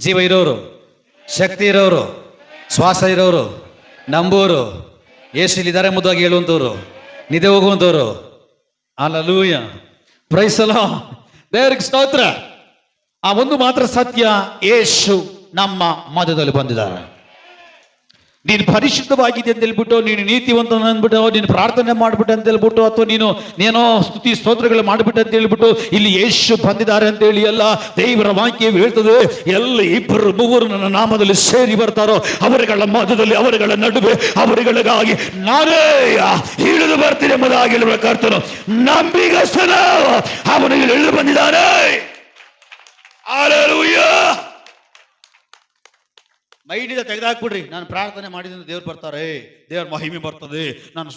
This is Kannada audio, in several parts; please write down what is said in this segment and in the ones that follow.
ಜೀವ ಇರೋರು, ಶಕ್ತಿ ಇರೋರು, ಶ್ವಾಸ ಇರೋರು, ನಂಬೋರು, ಯೇಸುವಿದ್ದಾರೆ ಮುದ್ದಾಗಿ ಹೇಳುವಂಥವ್ರು, ನಿದ್ದೆ ಹೋಗುವಂಥವ್ರು. Hallelujah, praise the Lord. ದೇವರಿಗೆ ಸ್ತೋತ್ರ. ಆ ಒಂದು ಮಾತ್ರ ಸತ್ಯ, ಯೇಸು ನಮ್ಮ ಮಧ್ಯದಲ್ಲಿ ಬಂದಿದ್ದಾರೆ. ನೀನು ಪರಿಶುದ್ಧವಾಗಿದೆ ಅಂತ ಹೇಳ್ಬಿಟ್ಟು, ನೀನು ನೀತಿವಂತ ಅಂದ್ಬಿಟ್ಟು, ನೀನು ಪ್ರಾರ್ಥನೆ ಮಾಡ್ಬಿಟ್ಟು ಅಂತ ಹೇಳ್ಬಿಟ್ಟು, ಅಥವಾ ನೀನೋ ಸ್ತುತಿ ಸ್ತೋತ್ರಗಳು ಮಾಡ್ಬಿಟ್ಟು ಅಂತ ಹೇಳ್ಬಿಟ್ಟು ಇಲ್ಲಿ ಯೇಸು ಬಂದಿದ್ದಾರೆ ಅಂತ ಹೇಳಿ ಎಲ್ಲ ದೇವರ ವಾಕ್ಯ ಹೇಳ್ತದೆ. ಎಲ್ಲ ಇಬ್ಬರು ಮೂವರು ನನ್ನ ನಾಮದಲ್ಲಿ ಸೇರಿ ಬರ್ತಾರೋ ಅವರುಗಳ ಮಧ್ಯದಲ್ಲಿ, ಅವರುಗಳ ನಡುವೆ ಅವರುಗಳಿಗಾಗಿ ನಾನೇ ಇಳಿದು ಬರ್ತೀನಿ ಎಂಬುದಾಗಿ ಹೇಳುವ ಕರ್ತನು ನಂಬಿಗಸ್ತನು ಅವನು ಇಳಿದು ಬಂದಿದ್ದಾನೆ. ಹಲ್ಲೆಲೂಯಾ. ಮೈಂಡಿಂದ ತೆಗೆದಾಕ್ಬಿಡ್ರಿ, ನಾನು ಪ್ರಾರ್ಥನೆ ಮಾಡಿದ್ರೆ ದೇವ್ರು ಬರ್ತಾರೆ, ದೇವ್ರ ಮಹಿಮೆ ಬರ್ತದೆ. ನಾನು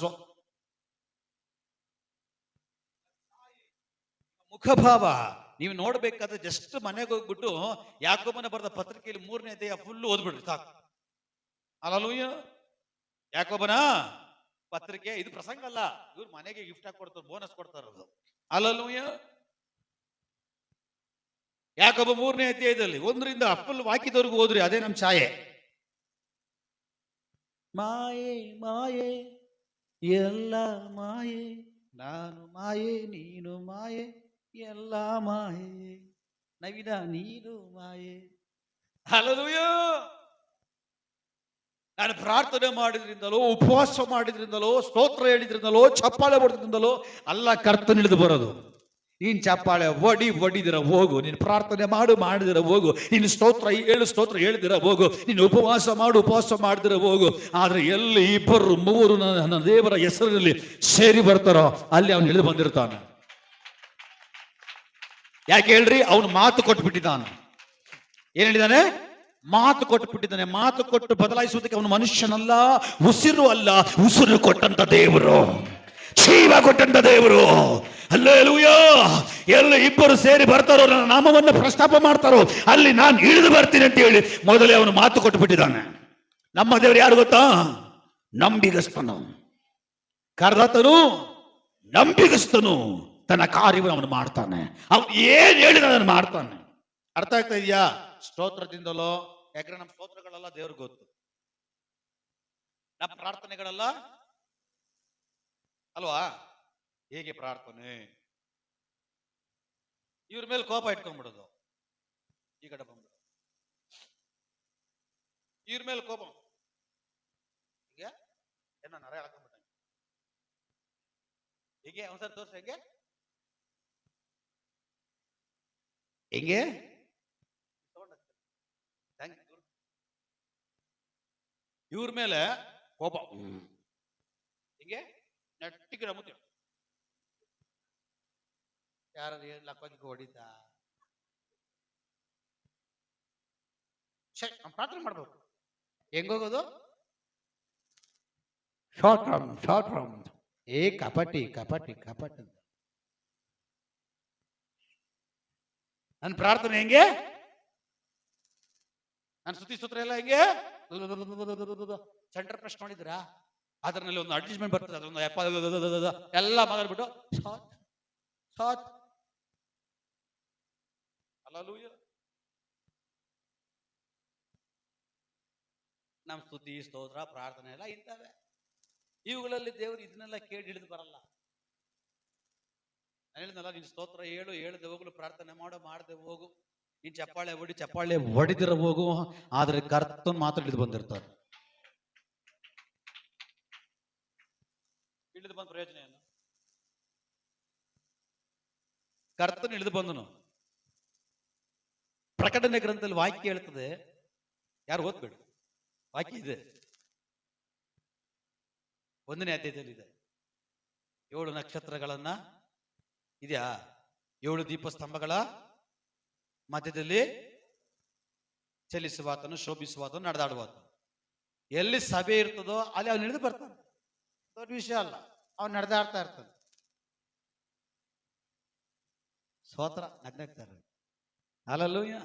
ಮುಖಭಾವ ನೀವು ನೋಡ್ಬೇಕಾದ್ರೆ ಜಸ್ಟ್ ಮನೆಗೆ ಹೋಗ್ಬಿಟ್ಟು ಯಾಕೋಬನ ಬರೆದ ಪತ್ರಿಕೆಯಲ್ಲಿ 3ನೇ ಅಧ್ಯಾಯ ಫುಲ್ ಓದ್ಬಿಡ್ರಿ ಸಾಕು. ಹಲ್ಲೆಲೂಯಾ. ಯಾಕೋಬನ ಪತ್ರಿಕೆ ಇದು ಪ್ರಸಂಗ ಅಲ್ಲ, ಇವ್ರು ಮನೆಗೆ ಗಿಫ್ಟ್ ಆಗಿ ಕೊಡ್ತಾರೆ, ಬೋನಸ್ ಕೊಡ್ತಾರದು. ಹಲ್ಲೆಲೂಯಾ. ಯಾಕೋಬ 3ನೇ ಅಧ್ಯಾಯದಲ್ಲಿ 1ರಿಂದ ಫುಲ್ ವಾಕ್ಯದವರೆಗೂ ಹೋದ್ರಿ, ಅದೇ ನಮ್ಮ ಛಾಯೆ. ಮಾಯೆ ಮಾಯೆ ಎಲ್ಲ ಮಾಯೆ, ನಾನು ಮಾಯೆ ನೀನು ಮಾಯೆ, ಎಲ್ಲ ಮಾಯೆ, ನವಿನ ನೀನು ಮಾಯೆ. ಹಲ್ಲೆಲೂಯಾ. ನಾನು ಪ್ರಾರ್ಥನೆ ಮಾಡಿದ್ರಿಂದಲೋ, ಉಪವಾಸ ಮಾಡಿದ್ರಿಂದಲೋ, ಸ್ತೋತ್ರ ಹೇಳಿದ್ರಿಂದಲೋ, ಚಪ್ಪಾಳೆ ಹೊಡೆದ್ರಿಂದಲೋ ಅಲ್ಲ ಕರ್ತನ ಹಿಡಿದು ಬರೋದು. ನೀನ್ ಚಪ್ಪಾಳೆ ಹೊಡಿದಿರ ಹೋಗು, ನೀನು ಪ್ರಾರ್ಥನೆ ಮಾಡಿದಿರ ಹೋಗು, ನೀನು ಸ್ತೋತ್ರ ಹೇಳಿದಿರ ಹೋಗು, ನೀನು ಉಪವಾಸ ಮಾಡಿದಿರ ಹೋಗು. ಆದ್ರೆ ಎಲ್ಲಿ ಇಬ್ಬರು ಮೂವರು ನನ್ನ ದೇವರ ಹೆಸರಿನಲ್ಲಿ ಸೇರಿ ಬರ್ತಾರೋ ಅಲ್ಲಿ ಅವನು ಇಳಿದು ಬಂದಿರ್ತಾನೆ. ಯಾಕೆ ಹೇಳ್ರಿ? ಅವನು ಮಾತು ಕೊಟ್ಬಿಟ್ಟಿದ್ದಾನೆ. ಏನ್ ಹೇಳಿದಾನೆ? ಮಾತು ಕೊಟ್ಟುಬಿಟ್ಟಿದ್ದಾನೆ. ಮಾತು ಕೊಟ್ಟು ಬದಲಾಯಿಸುವುದಕ್ಕೆ ಅವನು ಮನುಷ್ಯನಲ್ಲ, ಉಸಿರು ಅಲ್ಲ, ಉಸಿರು ಕೊಟ್ಟಂತ ದೇವರು, ಜೀವ ಕೊಟ್ಟಂತ ದೇವರು. ಹಲ್ಲೆಲೂಯಾ. ಎಲ್ಲ ಇಬ್ಬರು ಸೇರಿ ಬರ್ತಾರೋ, ನನ್ನ ನಾಮವನ್ನು ಪ್ರಸ್ತಾಪ ಮಾಡ್ತಾರೋ ಅಲ್ಲಿ ನಾನು ಇಳಿದು ಬರ್ತೀನಿ ಅಂತ ಹೇಳಿ ಮೊದಲೇ ಅವನು ಮಾತು ಕೊಟ್ಟು ಬಿಟ್ಟಿದ್ದಾನೆ. ನಮ್ಮ ದೇವರು ಯಾರು ಗೊತ್ತಾ? ನಂಬಿಗಸ್ತನು, ಕರ್ದಾತನು, ನಂಬಿಗಸ್ತನು. ತನ್ನ ಕಾರ್ಯವನ್ನು ಅವನು ಮಾಡ್ತಾನೆ. ಅವನು ಏನ್ ಹೇಳಿದ ಅದನ್ನು ಮಾಡ್ತಾನೆ. ಅರ್ಥ ಆಗ್ತಾ ಇದೆಯಾ? ಸ್ತೋತ್ರದಿಂದಲೋ, ಯಾಕಂದ್ರೆ ನಮ್ಮ ಸ್ತೋತ್ರಗಳೆಲ್ಲ ದೇವ್ರಿಗೆ ಗೊತ್ತು, ನಮ್ಮ ಪ್ರಾರ್ಥನೆಗಳೆಲ್ಲ ಅಲ್ವಾ? ಹೇಗೆ ಪ್ರಾರ್ಥನೆ? ಇವ್ರ ಮೇಲೆ ಕೋಪ ಇಟ್ಕೊಂಡ್ಬಿಡೋದು, ಈ ಕಡೆ ಬಂದ್ಬಿಡೋದು, ಇವ್ರ ಮೇಲೆ ಕೋಪ, ಹೀಗೆ ಏನ ನರ ಹಾಕೊಂಡ್ಬಿಟ್ಟ, ಹೀಗೆ ಒಂದ್ಸರಿ ತೋರ್ಸ, ಹೆಂಗೆ ಹೆಂಗೆ ಇವ್ರ ಮೇಲೆ ಕೋಪ, ಹಿಂಗೆ ನೆಟ್ಟಿಗೆ ನಮ್ಮತ್ತೆ ಯಾರು ಲಕ್ವಾಗಿ ಹೊಡಿತ. ನಮ್ಮ ಪ್ರಾರ್ಥನೆ ಮಾಡ್ಬೇಕು. ಹೆಂಗೋಗೋದು? Short round. ಏ ಕಪಟಿ ಕಪಟಿ ಕಪಟ್ ಅಂತ. ನನ್ನ ಪ್ರಾರ್ಥನೆ ಹೆಂಗೆ? ನನ್ನ ಸ್ತುತಿ ಸ್ತೋತ್ರ ಎಲ್ಲ ಹೆಂಗೆ? ಸೆಂಟರ್ ಪ್ರೆಸ್ ಮಾಡಿದ್ರಾ? ಅದರಲ್ಲಿ ಒಂದು ಅಡ್ಜಸ್ಟ್ಮೆಂಟ್ ಬರ್ತದೆ, ಅದೊಂದು ಎಲ್ಲ ಮಾತಾಡ್ಬಿಟ್ಟು ಶಾರ್ಟ್. ಹಲ್ಲೆಲೂಯಾ. ನಮ್ಮ ಸ್ತುತಿ ಸ್ತೋತ್ರ ಪ್ರಾರ್ಥನೆ ಎಲ್ಲ ಇಂಥವೇ. ಇವುಗಳಲ್ಲಿ ದೇವರು ಇದನ್ನೆಲ್ಲ ಕೇಳಿ ಹಿಡಿದು ಬರಲ್ಲ. ನಾನು ಹೇಳಿದ್ನಲ್ಲ, ನೀನು ಸ್ತೋತ್ರ ಹೇಳದೆ ಹೋಗಲು, ಪ್ರಾರ್ಥನೆ ಮಾಡದೆ ಹೋಗು, ನೀನು ಚಪ್ಪಾಳೆ ಹೊಡಿದಿರ ಹೋಗು. ಆದ್ರೆ ಕರ್ತನ ಮಾತ್ರ ಹಿಡಿದು ಬಂದಿರ್ತಾರೆ. ಇಳಿದು ಬಂದ ಪ್ರಯೋಜನ ಏನು? ಕರ್ತನ ಇಳಿದು ಬಂದನು. ಪ್ರಕಟಣೆ ಗ್ರಂಥದಲ್ಲಿ ವಾಕ್ಯ ಹೇಳ್ತದೆ, ಯಾರು ಓದ್ಬೇಡಿ, ವಾಕ್ಯ ಇದೆ, 1ನೇ ಅಧ್ಯಾಯದಲ್ಲಿ ಇದೆ. 7 ನಕ್ಷತ್ರಗಳನ್ನ ಇದೆಯಾ, 7 ದೀಪಸ್ತಂಭಗಳ ಮಧ್ಯದಲ್ಲಿ ಚಲಿಸುವಾತನು, ಶೋಭಿಸುವಾತನು, ನಡೆದಾಡುವಾತನು. ಎಲ್ಲಿ ಸಭೆ ಇರ್ತದೋ ಅಲ್ಲಿ ಅವನು ಇಳಿದು ಬರ್ತಾನೆ. ದೊಡ್ಡ ವಿಷಯ ಅಲ್ಲ, ಅವನು ನಡೆದಾಡ್ತಾ ಇರ್ತಾನೆ. ಸ್ತೋತ್ರ, ನಗ್ನಾಗ್ತಾರೆ. ಹಲ್ಲೆಲೂಯಾ.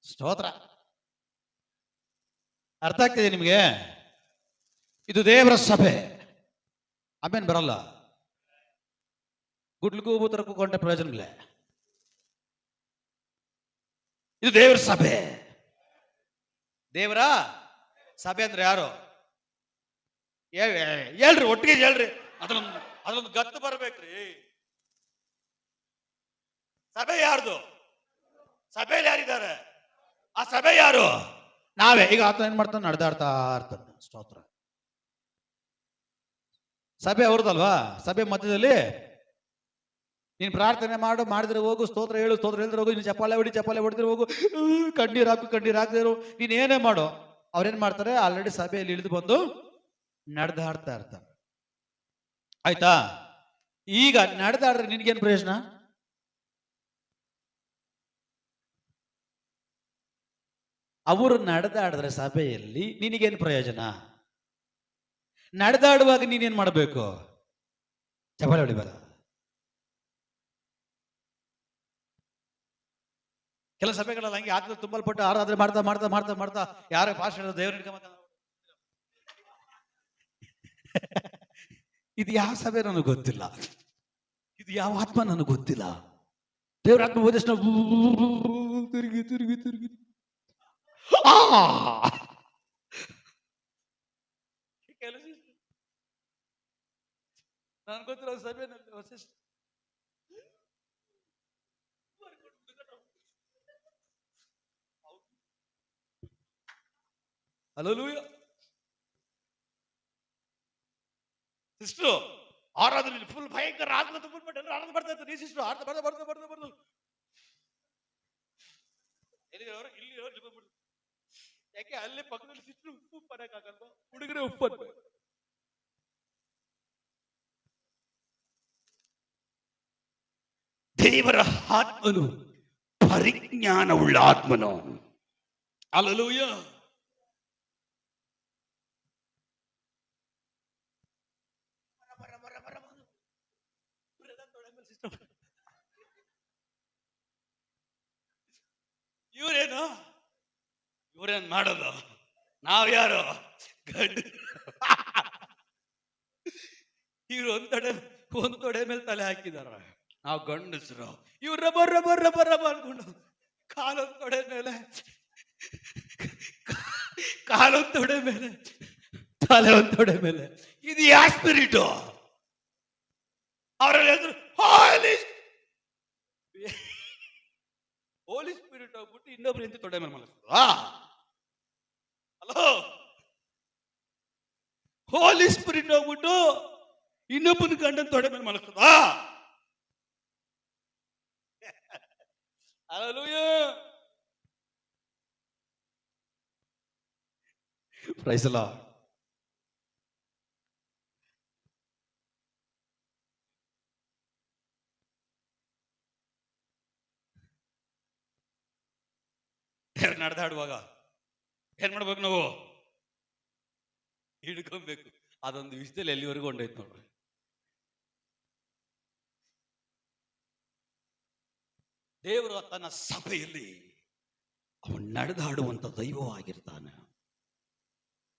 ಸ್ತೋತ್ರ. ಅರ್ಥ ಆಗ್ತಿದೆ ನಿಮಗೆ? ಇದು ದೇವರ ಸಭೆ. ಆಮೇಲೆ ಬರಲ್ಲ. ಗುಡ್ಲಿಗೂ ಊತರ ಕೂಕೊಂಡ ಪ್ರಯೋಜನ ಇಲ್ಲ. ಇದು ದೇವರ ಸಭೆ. ದೇವರ ಸಭೆ ಅಂದ್ರೆ ಯಾರು? ಹೇಳ್ರಿ, ಒಟ್ಟಿಗೆ ಹೇಳ್ರಿ. ಅದ್ರೊಂದು ಗತ್ತು ಬರ್ಬೇಕ್ರಿ. ಸಭೆ ಯಾರ್ದು? ಸಭೆಯಲ್ಲಿ ಯಾರಿದ್ದಾರೆ? ಆ ಸಭೆ ಯಾರು? ನಾವೇ. ಈಗ ಆತ ಏನ್ ಮಾಡ್ತಾನೆ? ನಡೆದಾಡ್ತಾ ಇರ್ತಾನೆ. ಸ್ತೋತ್ರ. ಸಭೆ ಅವ್ರದಲ್ವಾ? ಸಭೆ ಮಧ್ಯದಲ್ಲಿ ನೀನ್ ಪ್ರಾರ್ಥನೆ ಮಾಡಿದ್ರೆ ಹೋಗು, ಸ್ತೋತ್ರ ಹೇಳು, ಸ್ತೋತ್ರ ಹೇಳಿದ್ರೆ ಹೋಗು, ನೀನು ಚಪ್ಪಾಳೆ ಹೊಡಿದ್ರೆ ಹೋಗು, ಕಣ್ಣೀರ್ ಹಾಕದೇ ಇರು, ನೀನ್ ಏನೇ ಮಾಡೋ. ಅವ್ರೇನ್ ಮಾಡ್ತಾರೆ? ಆಲ್ರೆಡಿ ಸಭೆಯಲ್ಲಿ ಇಳಿದು ಬಂದು ನಡೆದಾಡ್ತಾ ಇರ್ತಾರೆ. ಆಯ್ತಾ? ಈಗ ನಡೆದಾಡ್ರೆ ನಿನ್ಗೇನ್ ಪ್ರಯೋಜನ? ಅವರು ನಡೆದಾಡಿದ್ರೆ ಸಭೆಯಲ್ಲಿ ನಿನಗೇನು ಪ್ರಯೋಜನ? ನಡೆದಾಡುವಾಗ ನೀನೇನ್ ಮಾಡಬೇಕು? ಚಪ್ಪಾಳೆ ಹೊಡಿಬೇಡ. ಕೆಲ ಸಭೆಗಳಲ್ಲಿ ಹಂಗೆ ಆತ್ಮ ತುಂಬಲ್ಪಟ್ಟು ಆರಾಧನೆ ಮಾಡ್ತಾ ಮಾಡ್ತಾ ಮಾಡ್ತಾ ಮಾಡ್ತಾ ಯಾರೇ ಭಾಷೆ ಹೇಳೋದು, ದೇವ್ರ ಹಿಡ್ಕೊಂಬ. ಇದು ಯಾವ ಸಭೆ ನನಗೆ ಗೊತ್ತಿಲ್ಲ, ಇದು ಯಾವ ಆತ್ಮ ನನಗೆ ಗೊತ್ತಿಲ್ಲ. ದೇವ್ರ ಆತ್ಮ ಹೋದಷ್ಟು ತಿರುಗಿ ತಿರುಗಿ ತಿರುಗಿ ನನ್ ಗೊತ್ತಿರೋ ಸಭೆಯಲ್ಲಿ ವಸಿಷ್ಠ ಹಲ್ಲೆಲೂಯಾ. ಸಿಸ್ಟ್ರು ಆರಾಧನೆ ಫುಲ್ ಭಯಂಕರ ಆತ್ಮ ತುಂಬಿಟ್ಬಿಟ್ಟು ಎಲ್ಲರೂ ಆರಾಧನೆ ಮಾಡ್ತಾ ಇರ್ತಾರೆ. ಈ ಸಿಸ್ಟ್ರು ಆರ್ಥ ಬರ್ದು ಯಾಕೆ ಅಲ್ಲೇ ಪಕ್ಕದಲ್ಲಿ ಸಿಸ್ಟ್ರು ಉಪ್ಪು ಬರಕಾಗಲ್ವ? ಹುಡುಗರೇ ಉಪ್ಪು ಅನ್ಬೇಕು. ದೇವರ ಆತ್ಮನು ಪರಿಜ್ಞಾನವುಳ್ಳ ಆತ್ಮನು. ಹಲ್ಲೆಲೂಯಾ. ಇವ್ರೇನ್ ಮಾಡೋದು? ನಾವ್ ಯಾರು? ಗಂಡು. ಇವ್ರು ಒಂದ್ ತೊಡೆ ಮೇಲೆ ತಲೆ ಹಾಕಿದಾರ. ನಾವು ಗಂಡಸರು. ಇವ್ರು ರಬ್ಬರ್ ರಬ್ಬರ್ ರಬ್ಬರ್ ರಬ್ಬ ಅನ್ಕೊಂಡು ಕಾಲೊಂದ್ ತೊಡೆ ಮೇಲೆ, ಕಾಲೊಂದ್ ತೊಡೆ ಮೇಲೆ, ತಲೆ ಒಂದ್ ತೊಡೆ ಮೇಲೆ. ಇದು ಯಾ ಸ್ಪಿರಿಟ್? ಅವರಲ್ಲಿ ಹೇಳಿದ್ರು ಹೋಲಿ ಸ್ಪಿರಿಟ್ ಹೋಗ್ಬಿಟ್ಟು ಇನ್ನೊಬ್ರು ಇಂತ ತೊಡೆ ಮೇಲೆ ಮಲಗಿಸ್ಬೋದು. ಹಲೋ, ಹೋಲಿ ಸ್ಪಿರಿಟ್ ಹೋಗ್ಬಿಟ್ಟು ಇನ್ನೊಬ್ಬನ ಗಂಡನ ತೊಡೆ ಮೇಲೆ ಮಲಗಿಸ್ತದ? ಹಲ್ಲೆಲೂಯಾ. Praise the Lord. ನಡೆದಾಡುವಾಗ ಏನ್ ಮಾಡ್ಬೇಕು? ನಾವು ಹಿಡ್ಕೊಬೇಕು. ಅದೊಂದು ವಿಷಯದಲ್ಲಿ ಎಲ್ಲಿವರೆಗೂ ಹೊಂಡೈತ್ ನೋಡ್ರಿ. ದೇವರು ತನ್ನ ಸಭೆಯಲ್ಲಿ ಅವನು ನಡೆದಾಡುವಂತ ದೈವವಾಗಿರ್ತಾನೆ.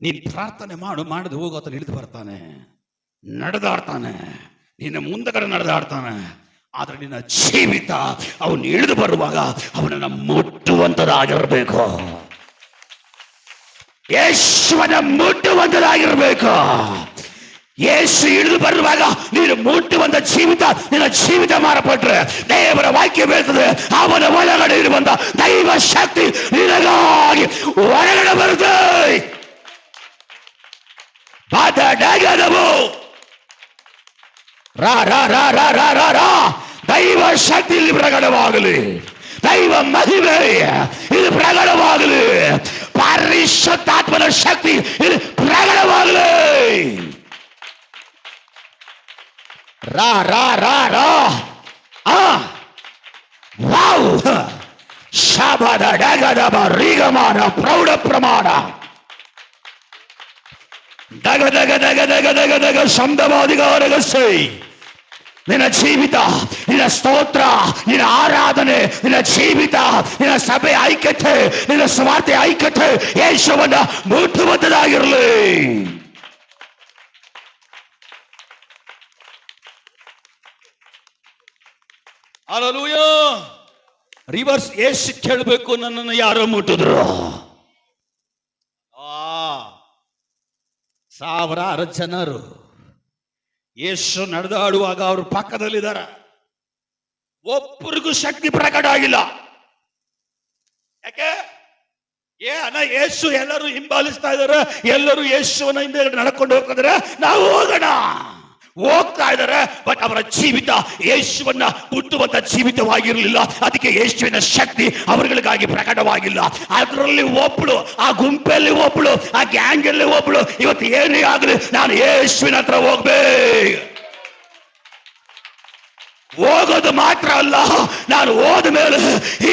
ನೀನ್ ಪ್ರಾರ್ಥನೆ ಮಾಡದೆ ಹೋಗೋ ಆತನ ಹಿಡಿದು ಬರ್ತಾನೆ, ನಡೆದಾಡ್ತಾನೆ, ನಿನ್ನ ಮುಂದಗಡೆ ನಡೆದಾಡ್ತಾನೆ. ಆದ್ರೆ ನಿನ್ನ ಜೀವಿತ ಅವನು ಇಳಿದು ಬರುವಾಗ ಅವನನ್ನ ಮುಟ್ಟುವಂತದಾಗಿರ್ಬೇಕು. ಯೇಸುವನ ಮುಟ್ಟುವಂತದಾಗಿರ್ಬೇಕು. ಯೇಸು ಇಳಿದು ಬರುವಾಗ ನೀನು ಮುಟ್ಟುವಂತ ಜೀವಿತ ನಿನ್ನ ಜೀವಿತ ಮಾರ್ಪಟ್ರೆ, ದೇವರ ವಾಕ್ಯ ಹೇಳ್ತದೆ, ಅವನ ಒಳಗಡೆ ಇರುವಂತ ದೈವ ಶಕ್ತಿ ನಿನಗಾಗಿ ಹೊರಗಡೆ ಬರುತ್ತೆ. ದೈವ ಶಕ್ತಿ ಇಲ್ಲಿ ಪ್ರಕಟವಾಗಲಿ, ದೈವ ಮಹಿಮೆ ಇದು ಪ್ರಕಟವಾಗಲಿ, ಪರಿಶುದ್ಧಾತ್ಮನ ಶಕ್ತಿ ಇಲ್ಲಿ ಪ್ರಕಟವಾಗಲಿ. ರಾ ರಾ ರಾ ರಾ ವಾವ್ ಶಬದ ಡಗದಬ ರೀಗಮಾನ ಪ್ರೌಢ ಪ್ರಮಾಣ ದಗ ದಗ ದಗ ದಗ ದಗ ದಗ ಶಬ್ದವಾದಿಗಾರಗಸೈ. ನಿನ್ನ ಜೀವಿತ, ನಿನ್ನ ಸ್ತೋತ್ರ, ನಿನ್ನ ಆರಾಧನೆ, ನಿನ್ನ ಜೀವಿತ, ನಿನ್ನ ಸಭೆ ಐಕ್ಯತೆ, ನಿನ್ನ ಸ್ವಾರ್ಥ ಐಕ್ಯತೆ ಯೇಸುವನ್ನ ಮುಟ್ಟುವಂತದಾಗಿರಲಿ. ಹಲ್ಲೆಲೂಯಾ. ರಿವರ್ಸ್ ಯೇಸು ಕೇಳಬೇಕು, ನನ್ನನ್ನು ಯಾರೋ ಮುಟ್ಟಿದ್ರು. ಸಾವಿರಾರು ಜನರು ಯೇಸು ನಡೆದಾಡುವಾಗ ಅವ್ರ ಪಕ್ಕದಲ್ಲಿದ್ದಾರೆ. ಒಬ್ಬರಿಗೂ ಶಕ್ತಿ ಪ್ರಕಟ ಆಗಿಲ್ಲ. ಯಾಕೆ? ಯೇಸು ಎಲ್ಲರೂ ಹಿಂಬಾಲಿಸ್ತಾ ಇದಾರೆ, ಎಲ್ಲರೂ ಯೇಸುವನ್ನ ಹಿಂದೆ ನಡ್ಕೊಂಡು ಹೋಗ್ತಿದಾರೆ. ನಾವು ಹೋಗ್ತಾ ಇದ್ದಾರೆ, ಬಟ್ ಅವರ ಜೀವಿತ ಯೇಸುವನ್ನ ಮುಟ್ಟುವಂತ ಜೀವಿತವಾಗಿರಲಿಲ್ಲ. ಅದಕ್ಕೆ ಯೇಸುವಿನ ಶಕ್ತಿ ಅವರುಗಳಿಗಾಗಿ ಪ್ರಕಟವಾಗಿಲ್ಲ. ಅದರಲ್ಲಿ ಒಬ್ಳು, ಆ ಗುಂಪಲ್ಲಿ ಒಬ್ಳು, ಆ ಗ್ಯಾಂಗ್ ಅಲ್ಲಿ ಒಬ್ಳು, ಇವತ್ತು ಏನೇ ಆಗಲಿ ನಾನು ಯೇಸುವಿನ ಹತ್ರ ಹೋಗ್ಬೇಕು. ಹೋಗೋದು ಮಾತ್ರ ಅಲ್ಲ, ನಾನು ಹೋದ ಮೇಲೆ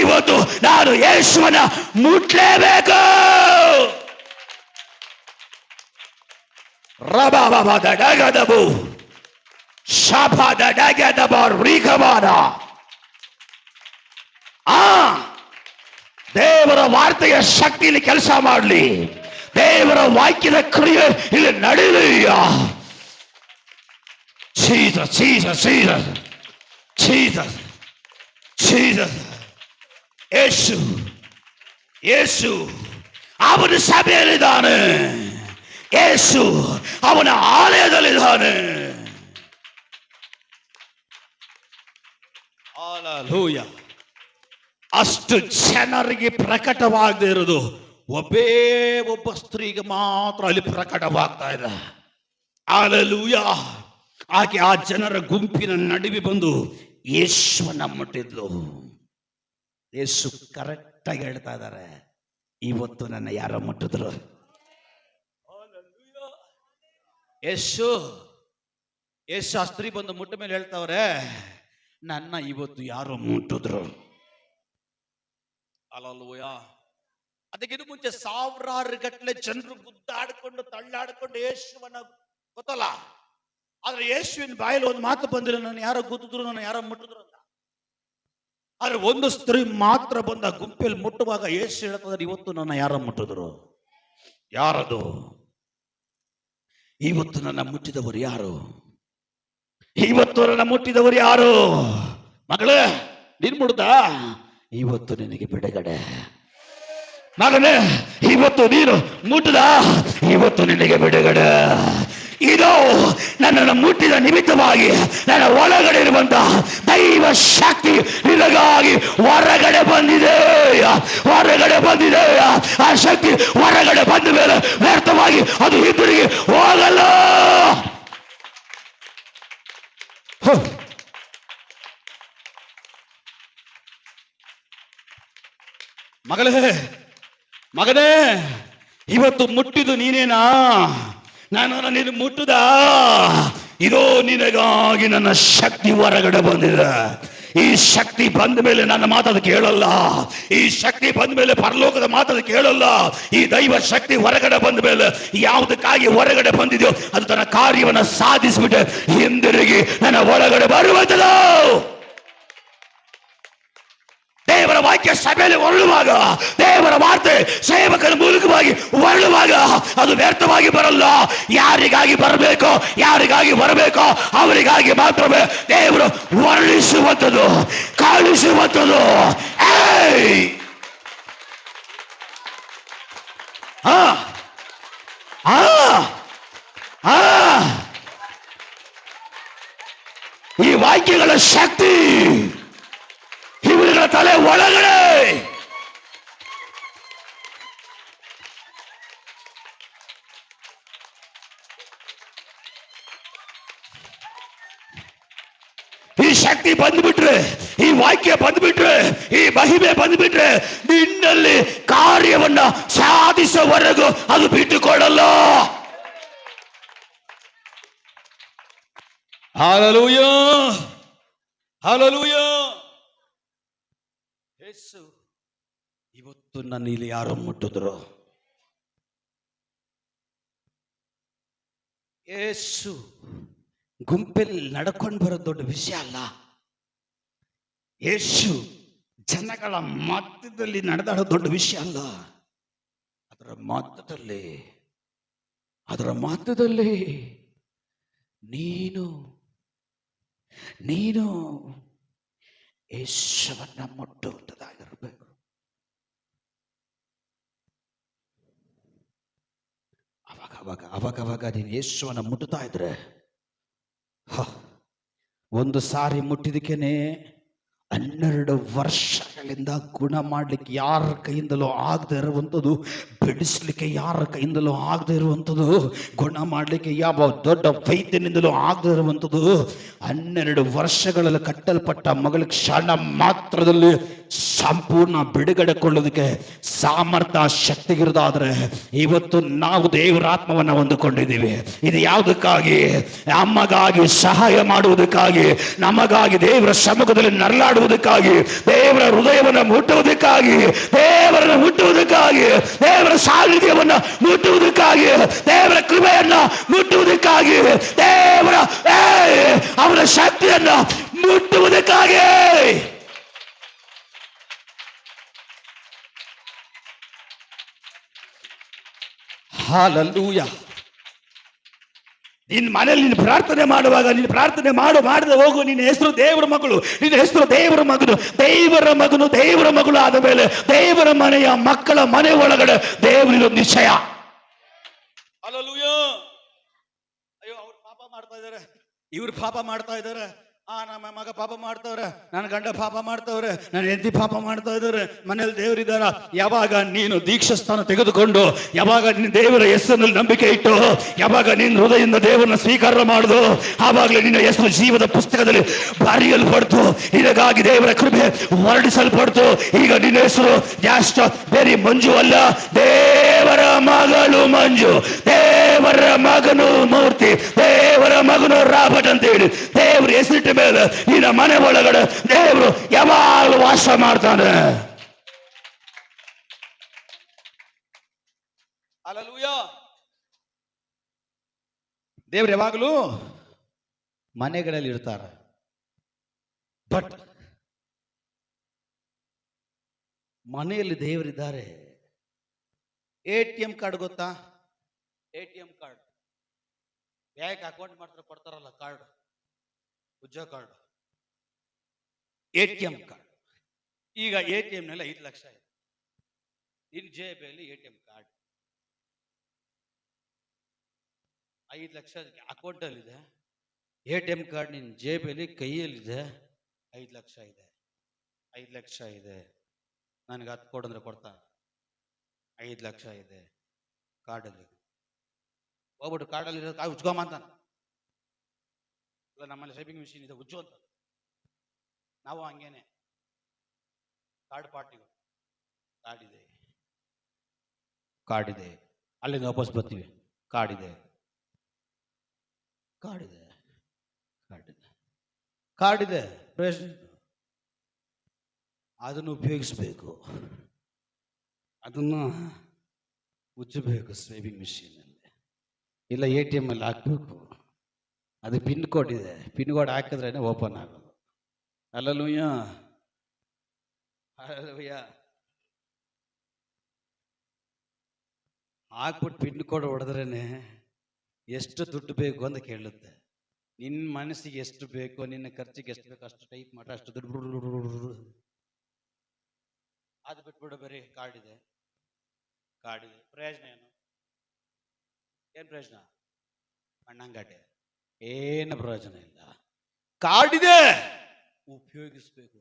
ಇವತ್ತು ನಾನು ಯೇಸುವನ್ನ ಮುಟ್ಲೇಬೇಕು. ರಬಾಬಾದಡಗದಬು ಶಬದಡಗದಬ ರೀಗವಾದ. ದೇವರ ವಾರ್ತೆಯ ಶಕ್ತಿಯಲ್ಲಿ ಕೆಲಸ ಮಾಡಲಿ, ದೇವರ ವಾಕ್ಯದ ಕ್ರಿಯೆ ಇಲ್ಲಿ ನಡೀಲಿ. Jesus Jesus Jesus Jesus Jesus. ಯೇಸು ಯೇಸು ಅವನ ಸಭೆಯಲ್ಲಿದ್ದಾನೆ, ಯೇಸು ಅವನ ಆಲಯದಲ್ಲಿದ್ದಾನೆ. ಹಲ್ಲೆಲೂಯಾ. ಅಷ್ಟು ಜನರಿಗೆ ಪ್ರಕಟವಾಗದೇ ಇರೋದು ಒಬ್ಬ ಸ್ತ್ರೀಗೆ ಮಾತ್ರ ಅಲ್ಲಿ ಪ್ರಕಟವಾಗ್ತಾ ಇದೆ. ಹಲ್ಲೆಲೂಯಾ. ಆಕೆ ಆ ಜನರ ಗುಂಪಿನ ನಡುವೆ ಬಂದು ಯೇಸುವನ್ನ ಮುಟ್ಟಿದ್ಲು. ಯೇಸು ಕರೆಕ್ಟ್ ಆಗಿ ಹೇಳ್ತಾ ಇದ್ದಾರೆ, ಇವತ್ತು ನನ್ನ ಯಾರೋ ಮುಟ್ಟಿದ್ರು. ಯೇಸು ಆ ಸ್ತ್ರೀ ಬಂದು ಮುಟ್ಟ ಮೇಲೆ ಹೇಳ್ತಾವ್ರೆ, ನನ್ನ ಇವತ್ತು ಯಾರೋ ಮುಟ್ಟಿದ್ರು. ಹಲ್ಲೆಲೂಯಾ. ಅದಕ್ಕಿಂತ ಮುಂಚೆ ಸಾವಿರಾರು ಗಟ್ಟಲೆ ಜನರು ಗುದ್ದಾಡ್ಕೊಂಡು ತಳ್ಳಾಡ್ಕೊಂಡು ಯೇಸುವನ್ನ ಗೊತ್ತಲ್ಲ, ಆದ್ರೆ ಯೇಸುವಿನ ಬಾಯಲ್ಲಿ ಒಂದು ಮಾತು ಬಂದಿಲ್ಲ, ನನ್ನ ಯಾರೋ ಗುದ್ದಿದ್ರು, ನನ್ನ ಯಾರೋ ಮುಟ್ಟಿದ್ರು ಅಂತ. ಆದ್ರೆ ಒಂದು ಸ್ತ್ರೀ ಮಾತ್ರ ಬಂದ ಗುಂಪಲ್ಲಿ ಮುಟ್ಟುವಾಗ ಯೇಸು ಹೇಳ್ತಾರೆ, ಇವತ್ತು ನನ್ನ ಯಾರೋ ಮುಟ್ಟಿದ್ರು. ಯಾರದು? ಇವತ್ತು ನನ್ನ ಮುಟ್ಟಿದವರು ಯಾರು? ಇವತ್ತು ನನ್ನ ಮುಟ್ಟಿದವರು ಯಾರು? ಮಗಳೇ, ನೀನ್ ಮುಡ್ದ, ಇವತ್ತು ನಿನಗೆ ಬಿಡುಗಡೆ. ಮಗನೇ, ಇವತ್ತು ನೀನು ಮುಟ್ಟದ, ಇವತ್ತು ನಿನಗೆ ಬಿಡುಗಡೆ. ಇದು ನನ್ನನ್ನು ಮುಟ್ಟಿದ ನಿಮಿತ್ತವಾಗಿ ನನ್ನ ಒಳಗಡೆ ಇರುವಂತಹ ದೈವ ಶಕ್ತಿ ನಿನಗಾಗಿ ಹೊರಗಡೆ ಬಂದಿದೆ, ಹೊರಗಡೆ ಬಂದಿದೆ. ಆ ಶಕ್ತಿ ಹೊರಗಡೆ ಬಂದ ಮೇಲೆ ವ್ಯರ್ಥವಾಗಿ ಅದು ಹಿಂದಿರುಗಿ ಹೋಗಲ್ಲ. ಮಗನೇ, ಇವತ್ತು ಮುಟ್ಟಿದ್ದು ನೀನೇನಾ? ನಾನು ನಿನ್ನ ಮುಟ್ಟುದ, ಇದೋ ನಿನಗಾಗಿ ನನ್ನ ಶಕ್ತಿ ಹೊರಗಡೆ ಬಂದಿದೆ. ಈ ಶಕ್ತಿ ಬಂದ ಮೇಲೆ ನನ್ನ ಮಾತದು ಕೇಳಲ್ಲ, ಈ ಶಕ್ತಿ ಬಂದ ಮೇಲೆ ಪರಲೋಕದ ಮಾತದು ಕೇಳಲ್ಲ. ಈ ದೈವ ಶಕ್ತಿ ಹೊರಗಡೆ ಬಂದ ಮೇಲೆ ಯಾವುದಕ್ಕಾಗಿ ಹೊರಗಡೆ ಬಂದಿದೆಯೋ ಅದು ತನ್ನ ಕಾರ್ಯವನ್ನು ಸಾಧಿಸಿಬಿಟ್ಟು ಹಿಂದಿರುಗಿ ನನ್ನ ಒಳಗಡೆ ಬರುವಂತದ. ದೇವರ ವಾಕ್ಯ ಸಭೆಯಲ್ಲಿ ಹೊರಳುವಾಗ, ದೇವರ ವಾರ್ತೆ ಸೇವಕರ ಮೂಲಕವಾಗಿ ಹೊರಳುವಾಗ ಅದು ವ್ಯರ್ಥವಾಗಿ ಬರಲ್ಲ. ಯಾರಿಗಾಗಿ ಬರಬೇಕೋ, ಯಾರಿಗಾಗಿ ಬರಬೇಕೋ ಅವರಿಗಾಗಿ ಮಾತ್ರವೇ ದೇವರು ಹೊರಳಿಸುವಂಥದ್ದು, ಕಾಣಿಸುವಂಥದ್ದು. ಈ ವಾಕ್ಯಗಳ ಶಕ್ತಿ ಇವರ ತಲೆ ಒಳಗಡೆ ಈ ಶಕ್ತಿ ಬಂದ್ಬಿಟ್ರೆ, ಈ ವಾಕ್ಯ ಬಂದ್ಬಿಟ್ರೆ, ಈ ಮಹಿಮೆ ಬಂದ್ಬಿಟ್ರೆ ನಿನ್ನಲ್ಲಿ ಕಾರ್ಯವನ್ನ ಸಾಧಿಸುವವರೆಗೂ ಅದು ಬಿಟ್ಟುಕೊಡಲ್ಲ. Hallelujah, hallelujah. ಯೇಸು ಇವತ್ತು ನನ್ನ ಇಲ್ಲಿ ಯಾರೋ ಮುಟ್ಟಿದ್ರು. ಯೇಸು ಗುಂಪಲ್ಲಿ ನಡ್ಕೊಂಡು ಬರೋದು ದೊಡ್ಡ ವಿಷಯ ಅಲ್ಲ. ಯೇಸು ಜನಗಳ ಮಧ್ಯದಲ್ಲಿ ನಡೆದಾಡೋ ದೊಡ್ಡ ವಿಷಯ ಅಲ್ಲ. ಅದರ ಮಧ್ಯದಲ್ಲಿ ನೀನು ಯೇಸುವನ್ನ ಮುಟ್ಟುವಂಥದ್ದಾಗಿರಬೇಕು. ಅವಾಗ ನೀನು ಯೇಸುವನ್ನ ಮುಟ್ಟುತ್ತಾ ಇದ್ರೆ, ಒಂದು ಸಾರಿ ಮುಟ್ಟಿದಕ್ಕೇನೆ 12 ವರ್ಷಗಳಿಂದ ಗುಣ ಮಾಡಲಿಕ್ಕೆ ಯಾರ ಕೈಯಿಂದಲೂ ಆಗದೆ ಇರುವಂಥದ್ದು, ಬಿಡಿಸ್ಲಿಕ್ಕೆ ಯಾರ ಕೈಯಿಂದಲೂ ಆಗದೆ ಇರುವಂಥದ್ದು, ಗುಣ ಮಾಡಲಿಕ್ಕೆ ಯಾವ ದೊಡ್ಡ ವೈದ್ಯನಿಂದಲೂ ಆಗದೆ ಇರುವಂಥದ್ದು, 12 ವರ್ಷಗಳಲ್ಲಿ ಕಟ್ಟಲ್ಪಟ್ಟ ಮಗಳ ಕ್ಷಣ ಮಾತ್ರದಲ್ಲಿ ಸಂಪೂರ್ಣ ಬಿಡುಗಡೆ ಕೊಳ್ಳೋದಕ್ಕೆ ಸಾಮರ್ಥ್ಯ ಶಕ್ತಿಗಿರೋದಾದ್ರೆ, ಇವತ್ತು ನಾವು ದೇವರ ಆತ್ಮವನ್ನು ಹೊಂದಿಕೊಂಡಿದ್ದೀವಿ. ಇದು ಯಾವುದಕ್ಕಾಗಿ? ಅಮ್ಮಗಾಗಿ ಸಹಾಯ ಮಾಡುವುದಕ್ಕಾಗಿ, ನಮಗಾಗಿ ದೇವರ ಸಮ್ಮುಖದಲ್ಲಿ ನರಳಾಡುವುದಕ್ಕಾಗಿ, ದೇವರ ಹೃದಯವನ್ನು ಮುಟ್ಟುವುದಕ್ಕಾಗಿ, ದೇವರನ್ನು ಮುಟ್ಟುವುದಕ್ಕಾಗಿ, ದೇವರ ಸಾನ್ನಿಧ್ಯವನ್ನು ಮುಟ್ಟುವುದಕ್ಕಾಗಿ, ದೇವರ ಕೃಪೆಯನ್ನು ಮುಟ್ಟುವುದಕ್ಕಾಗಿ, ದೇವರ ಅವರ ಶಕ್ತಿಯನ್ನು ಮುಟ್ಟುವುದಕ್ಕಾಗಿ. ಹಾಲೆಲೂಯ. ನಿನ್ನ ಮನೆಯಲ್ಲಿ ನೀನು ಪ್ರಾರ್ಥನೆ ಮಾಡುವಾಗ, ನೀನು ಪ್ರಾರ್ಥನೆ ಮಾಡದೆ ಹೋಗು. ನಿನ್ನ ಹೆಸರು ದೇವರ ಮಗಳು, ನಿನ್ನ ಹೆಸರು ದೇವರ ಮಗನು, ದೇವರ ಮಗನು, ದೇವರ ಮಗಳು ಆದ ಮೇಲೆ ದೇವರ ಮನೆಯ ಮಕ್ಕಳ ಮನೆ ಒಳಗಡೆ ದೇವರಿರೋ ನಿಶ್ಚಯ. ಹಲ್ಲೆಲೂಯ. ಅಯ್ಯೋ, ಅವ್ರು ಪಾಪ ಮಾಡ್ತಾ ಇದ್ದಾರೆ, ಇವ್ರು ಪಾಪ ಮಾಡ್ತಾ ಇದ್ದಾರೆ, ನಮ್ಮ ಮಗ ಪಾಪ ಮಾಡ್ತವ್ರೆ, ನನ್ನ ಗಂಡ ಪಾಪ ಮಾಡ್ತವ್ರೆ, ನನ್ನ ಹೆಂಡತಿ ಪಾಪ ಮಾಡ್ತಾ ಇದ್ದಾರೆ, ಮನೇಲಿ ದೇವರಿದ್ದಾರ. ಯಾವಾಗ ನೀನು ದೀಕ್ಷಾ ಸ್ಥಾನ ತೆಗೆದುಕೊಂಡು, ಯಾವಾಗ ನೀನು ದೇವರ ಹೆಸರಿನಲ್ಲಿ ನಂಬಿಕೆ ಇಟ್ಟು, ಯಾವಾಗ ನೀನು ಹೃದಯದಿಂದ ದೇವರನ್ನ ಸ್ವೀಕಾರ ಮಾಡುದು, ಆವಾಗಲೇ ನಿನ್ನ ಹೆಸರು ಜೀವದ ಪುಸ್ತಕದಲ್ಲಿ ಬರೆಯಲ್ಪಡ್ತು. ನಿನಗಾಗಿ ದೇವರ ಕೃಪೆ ಹೊರಡಿಸಲ್ಪಡ್ತು. ಈಗ ನಿನ್ನ ಹೆಸರು ಜಾಸ್ತ ಬೇರೆ ಮಂಜು ಅಲ್ಲ, ದೇವರ ಮಗಳು ಮಂಜು, ದೇವರ ಮಗನು ಮೂರ್ತಿ, ದೇವರ ಮಗನು ರಾಬರ್ಟ್ ಅಂತ ಹೇಳಿ ದೇವರ ಹೆಸರಿಟ್ಟ ಮೇಲೆ ನಿನ್ನ ಮನೆ ಒಳಗಡೆ ದೇವರು ಯಾವಾಗಲೂ ವಾಸ ಮಾಡ್ತಾನೆ. ಹಲ್ಲೆಲೂಯ. ದೇವರು ಯಾವಾಗಲೂ ಮನೆಗಳಲ್ಲಿ ಇರ್ತಾರೆ. ಬಟ್ ಮನೆಯಲ್ಲಿ ದೇವರಿದ್ದಾರೆ. ATM ಕಾರ್ಡ್ ಗೊತ್ತಾ? ATM ಕಾರ್ಡ್, ಬ್ಯಾಂಕ್ ಅಕೌಂಟ್ ಮಾಡ್ತಾರೆ, ಕೊಡ್ತಾರಲ್ಲ ಕಾರ್ಡ್, ಉದ್ಯೋಗ ಕಾರ್ಡ್, ATM ಕಾರ್ಡ್. ಈಗ ATM ನಲ್ಲಿ 5 ಲಕ್ಷ ಇದೆ, ನಿನ್ನ ಜೇಬಲ್ಲಿ ATM ಕಾರ್ಡ್ 5 ಲಕ್ಷ ಅಕೌಂಟ್ ಅಲ್ಲಿ ಇದೆ, ATM ಕಾರ್ಡ್ ನಿನ್ನ ಜೇಬಲ್ಲಿ ಕೈಯಲ್ಲಿದೆ, 5 ಲಕ್ಷ ಇದೆ, 5 ಲಕ್ಷ ಇದೆ, ನನಗೆ 10 ಕೊಡಂದ್ರೆ ಕೊಡ್ತಾನೆ, 5 ಲಕ್ಷ ಇದೆ ಕಾರ್ಡಲ್ಲಿ. ಹೋಗ್ಬಿಟ್ಟು ಕಾರ್ಡಲ್ಲಿ ಇರೋ ಕಾಯಿ ಉಜ್ಕೊಂಬ ಅಂತಾನೆ. ಇಲ್ಲ, ನಮ್ಮಲ್ಲಿ ಸೇವಿಂಗ್ ಮಿಷಿನ್ ಇದೆ, ಉಜ್ಜು ಅಂತ. ನಾವು ಹಂಗೇನೆ, ಕಾರ್ಡ್ ಪಾರ್ಟಿಗಳು, ಕಾರ್ಡ್ ಇದೆ, ಅಲ್ಲಿಂದ ವಾಪಸ್ ಬರ್ತೀವಿ, ಕಾರ್ಡ್ ಇದೆ, ಪ್ರಯೋಜನ ಅದನ್ನು ಉಪಯೋಗಿಸ್ಬೇಕು, ಅದನ್ನು ಉಜ್ಜಬೇಕು ಸೇವಿಂಗ್ ಮಿಷಿನಲ್ಲಿ, ಇಲ್ಲ ATM ಅಲ್ಲಿ ಹಾಕ್ಬೇಕು. ಅದು ಪಿನ್ ಕೋಡ್ ಇದೆ, ಪಿನ್ ಕೋಡ್ ಹಾಕಿದ್ರೆ ಓಪನ್ ಆಗೋದು. ಹಲ್ಲೆಲೂಯ. ಹಾಕ್ಬಿಟ್ಟು ಪಿನ್ ಕೋಡ್ ಹೊಡೆದ್ರೇನೆ ಎಷ್ಟು ದುಡ್ಡು ಬೇಕು ಅಂತ ಕೇಳುತ್ತೆ. ನಿನ್ನ ಮನಸ್ಸಿಗೆ ಎಷ್ಟು ಬೇಕೋ, ನಿನ್ನ ಖರ್ಚಿಗೆ ಎಷ್ಟು ಬೇಕೋ ಅಷ್ಟು ಟೈಪ್ ಮಾಡಿ, ಅಷ್ಟು ದುಡ್ಡು ಅದು ಬಿಟ್ಬಿಡು. ಬರೀ ಕಾರ್ಡ್ ಇದೆ, ಪ್ರಯೋಜನ ಏನು ಪ್ರಯೋಜನ? ಅಣ್ಣಂಗಾಟೆ, ಏನು ಪ್ರಯೋಜನ ಇಲ್ಲ. ಕಾರ್ಡ್ ಇದೆ, ಉಪಯೋಗಿಸ್ಬೇಕು.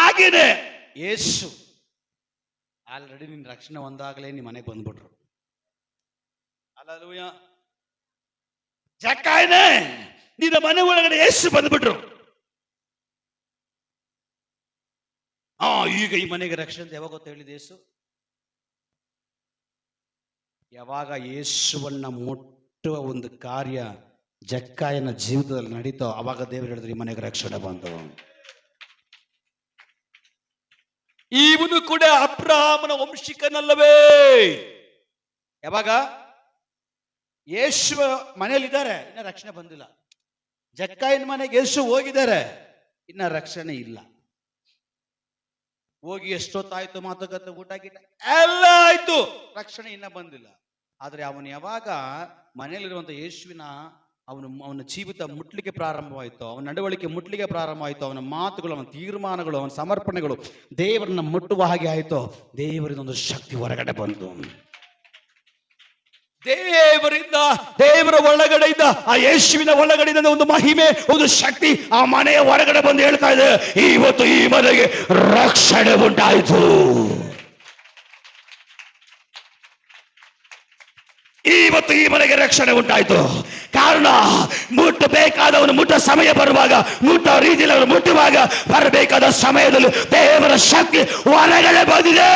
ಆಗಿದೆ ಯೇಸು ಆಲ್ರೆಡಿ ನಿನ್ನ ರಕ್ಷಣೆ ಒಂದಾಗಲೇ ನಿಮ್ಮ ಮನೆಗೆ ಬಂದ್ಬಿಟ್ರು. ಹಲ್ಲೆಲೂಯ. ಜಕ್ಕಾಯನೇ, ನಿನ್ನ ಮನೆ ಒಳಗಡೆ ಯೇಸು ಬಂದ್ಬಿಟ್ರು. ಈಗ ಈ ಮನೆಗೆ ರಕ್ಷಣೆ ಯಾವಾಗ ಗೊತ್ತ ಹೇಳಿದ ಯೇಸು? ಯಾವಾಗ ಯೇಸುವನ್ನ ಮುಟ್ಟುವ ಒಂದು ಕಾರ್ಯ ಜಕ್ಕಾಯನ ಜೀವಿತದಲ್ಲಿ ನಡೀತೋ, ಅವಾಗ ದೇವರು ಹೇಳಿದ್ರು ಈ ಮನೆಗೆ ರಕ್ಷಣೆ ಬಂತು. ಇವನು ಕೂಡ ಅಬ್ರಹಾಮನ ವಂಶಿಕನಲ್ಲವೇ? ಯಾವಾಗ ಯೇಸು ಮನೆಯಲ್ಲಿದ್ದಾರೆ, ಇನ್ನ ರಕ್ಷಣೆ ಬಂದಿಲ್ಲ. ಜಕ್ಕಾಯನ ಮನೆಗೆ ಯೇಸು ಹೋಗಿದ್ದಾರೆ, ಇನ್ನ ರಕ್ಷಣೆ ಇಲ್ಲ. ಹೋಗಿ ಎಷ್ಟೊತ್ತಾಯ್ತು, ಮಾತುಕತೆ, ಊಟ ಗೀಟ ಎಲ್ಲ ಆಯ್ತು, ರಕ್ಷಣೆ ಇನ್ನ ಬಂದಿಲ್ಲ. ಆದ್ರೆ ಅವನು ಯಾವಾಗ ಮನೆಯಲ್ಲಿರುವಂತ ಯೇಸುವಿನ ಅವನ ಜೀವಿತ ಮುಟ್ಲಿಕ್ಕೆ ಪ್ರಾರಂಭವಾಯಿತು, ಅವನ ನಡವಳಿಕೆ ಮುಟ್ಲಿಕ್ಕೆ ಪ್ರಾರಂಭವಾಯಿತು, ಅವನ ಮಾತುಗಳು, ಅವನ ತೀರ್ಮಾನಗಳು, ಅವನ ಸಮರ್ಪಣೆಗಳು ದೇವರನ್ನ ಮುಟ್ಟುವ ಹಾಗೆ ಆಯಿತು. ದೇವರಿಂದೊಂದು ಶಕ್ತಿ ಹೊರಗಡೆ ಬಂತು. ದೇವರ ಒಳಗಡೆಯಿಂದ, ಆ ಯೇಸುವಿನ ಒಳಗಡೆಯಿಂದ ಒಂದು ಮಹಿಮೆ, ಒಂದು ಶಕ್ತಿ ಆ ಮನೆಯ ಹೊರಗಡೆ ಬಂದು ಹೇಳ್ತಾ ಇದೆ, ಇವತ್ತು ಈ ಮನೆಗೆ ರಕ್ಷಣೆ ಉಂಟಾಯಿತು. ಇವತ್ತು ಈ ಮನೆಗೆ ರಕ್ಷಣೆ ಉಂಟಾಯಿತು. ಕಾರಣ, ಮುಟ್ಟಬೇಕಾದವನು ಮುಟ್ಟ ಸಮಯ ಬರುವಾಗ, ಮುಟ್ಟೋ ರೀತಿಯಲ್ಲಿ ಅವನು ಮುಟ್ಟುವಾಗ, ಬರಬೇಕಾದ ಸಮಯದಲ್ಲಿ ದೇವರ ಶಕ್ತಿ ಹೊರಗಡೆ ಬಂದಿದೆ.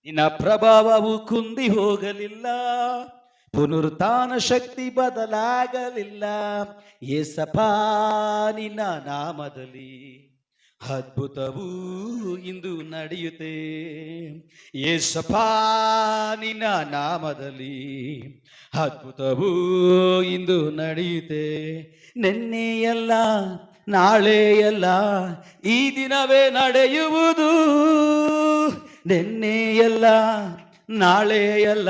ನಿನ್ನ ಪ್ರಭಾವವು ಕುಂದಿ ಹೋಗಲಿಲ್ಲ, ಪುನರುತ್ಥಾನ ಶಕ್ತಿ ಬದಲಾಗಲಿಲ್ಲ. ಯೇಸಪ್ಪ ನಿನ್ನ ನಾಮದಲ್ಲಿ ಅದ್ಭುತವೂ ಇಂದು ನಡೆಯುತ್ತೆ. ಯೇಸಪ್ಪ ನಿನ್ನ ನಾಮದಲ್ಲಿ ಅದ್ಭುತವೂ ಇಂದು ನಡೆಯುತ್ತೆ. ನಿನ್ನೆಯಲ್ಲ ನಾಳೆಯಲ್ಲ ಈ ದಿನವೇ ನಡೆಯುವುದು. ನಿನ್ನೆಯಲ್ಲ ನಾಳೆಯಲ್ಲ